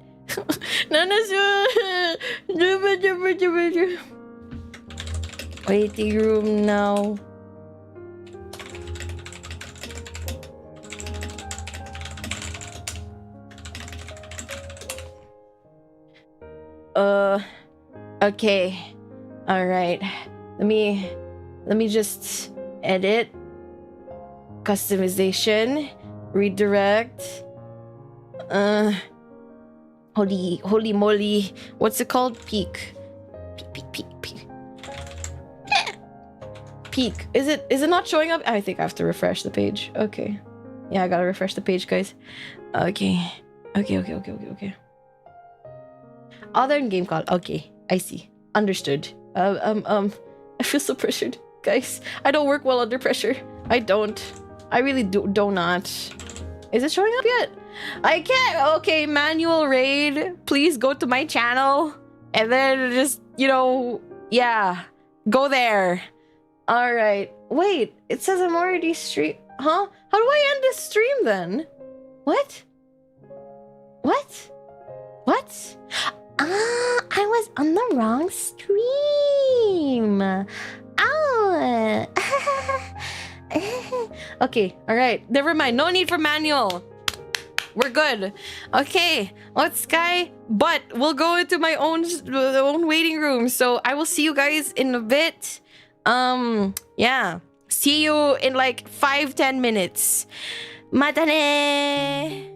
Waiting room now. Okay. All right. Let me just edit. Customization. Redirect. Holy moly. What's it called? Peak. Peak. Is it not showing up? I think I have to refresh the page. Okay. Yeah, I gotta refresh the page, guys. Okay. Other in game call. Okay. I see. Understood. I feel so pressured. Guys, I don't work well under pressure. I don't. I really do not. Is it showing up yet? I can't. Okay, manual raid. Please go to my channel. And then just, yeah. Go there. Alright. Wait, it says I'm already stream. Huh? How do I end this stream then? What? I was on the wrong stream. Oh. Okay, alright. Never mind. No need for manual. We're good. Okay, let's Skye. But we'll go into my own waiting room. So I will see you guys in a bit. Yeah. See you in like 5-10 minutes. Mata ne!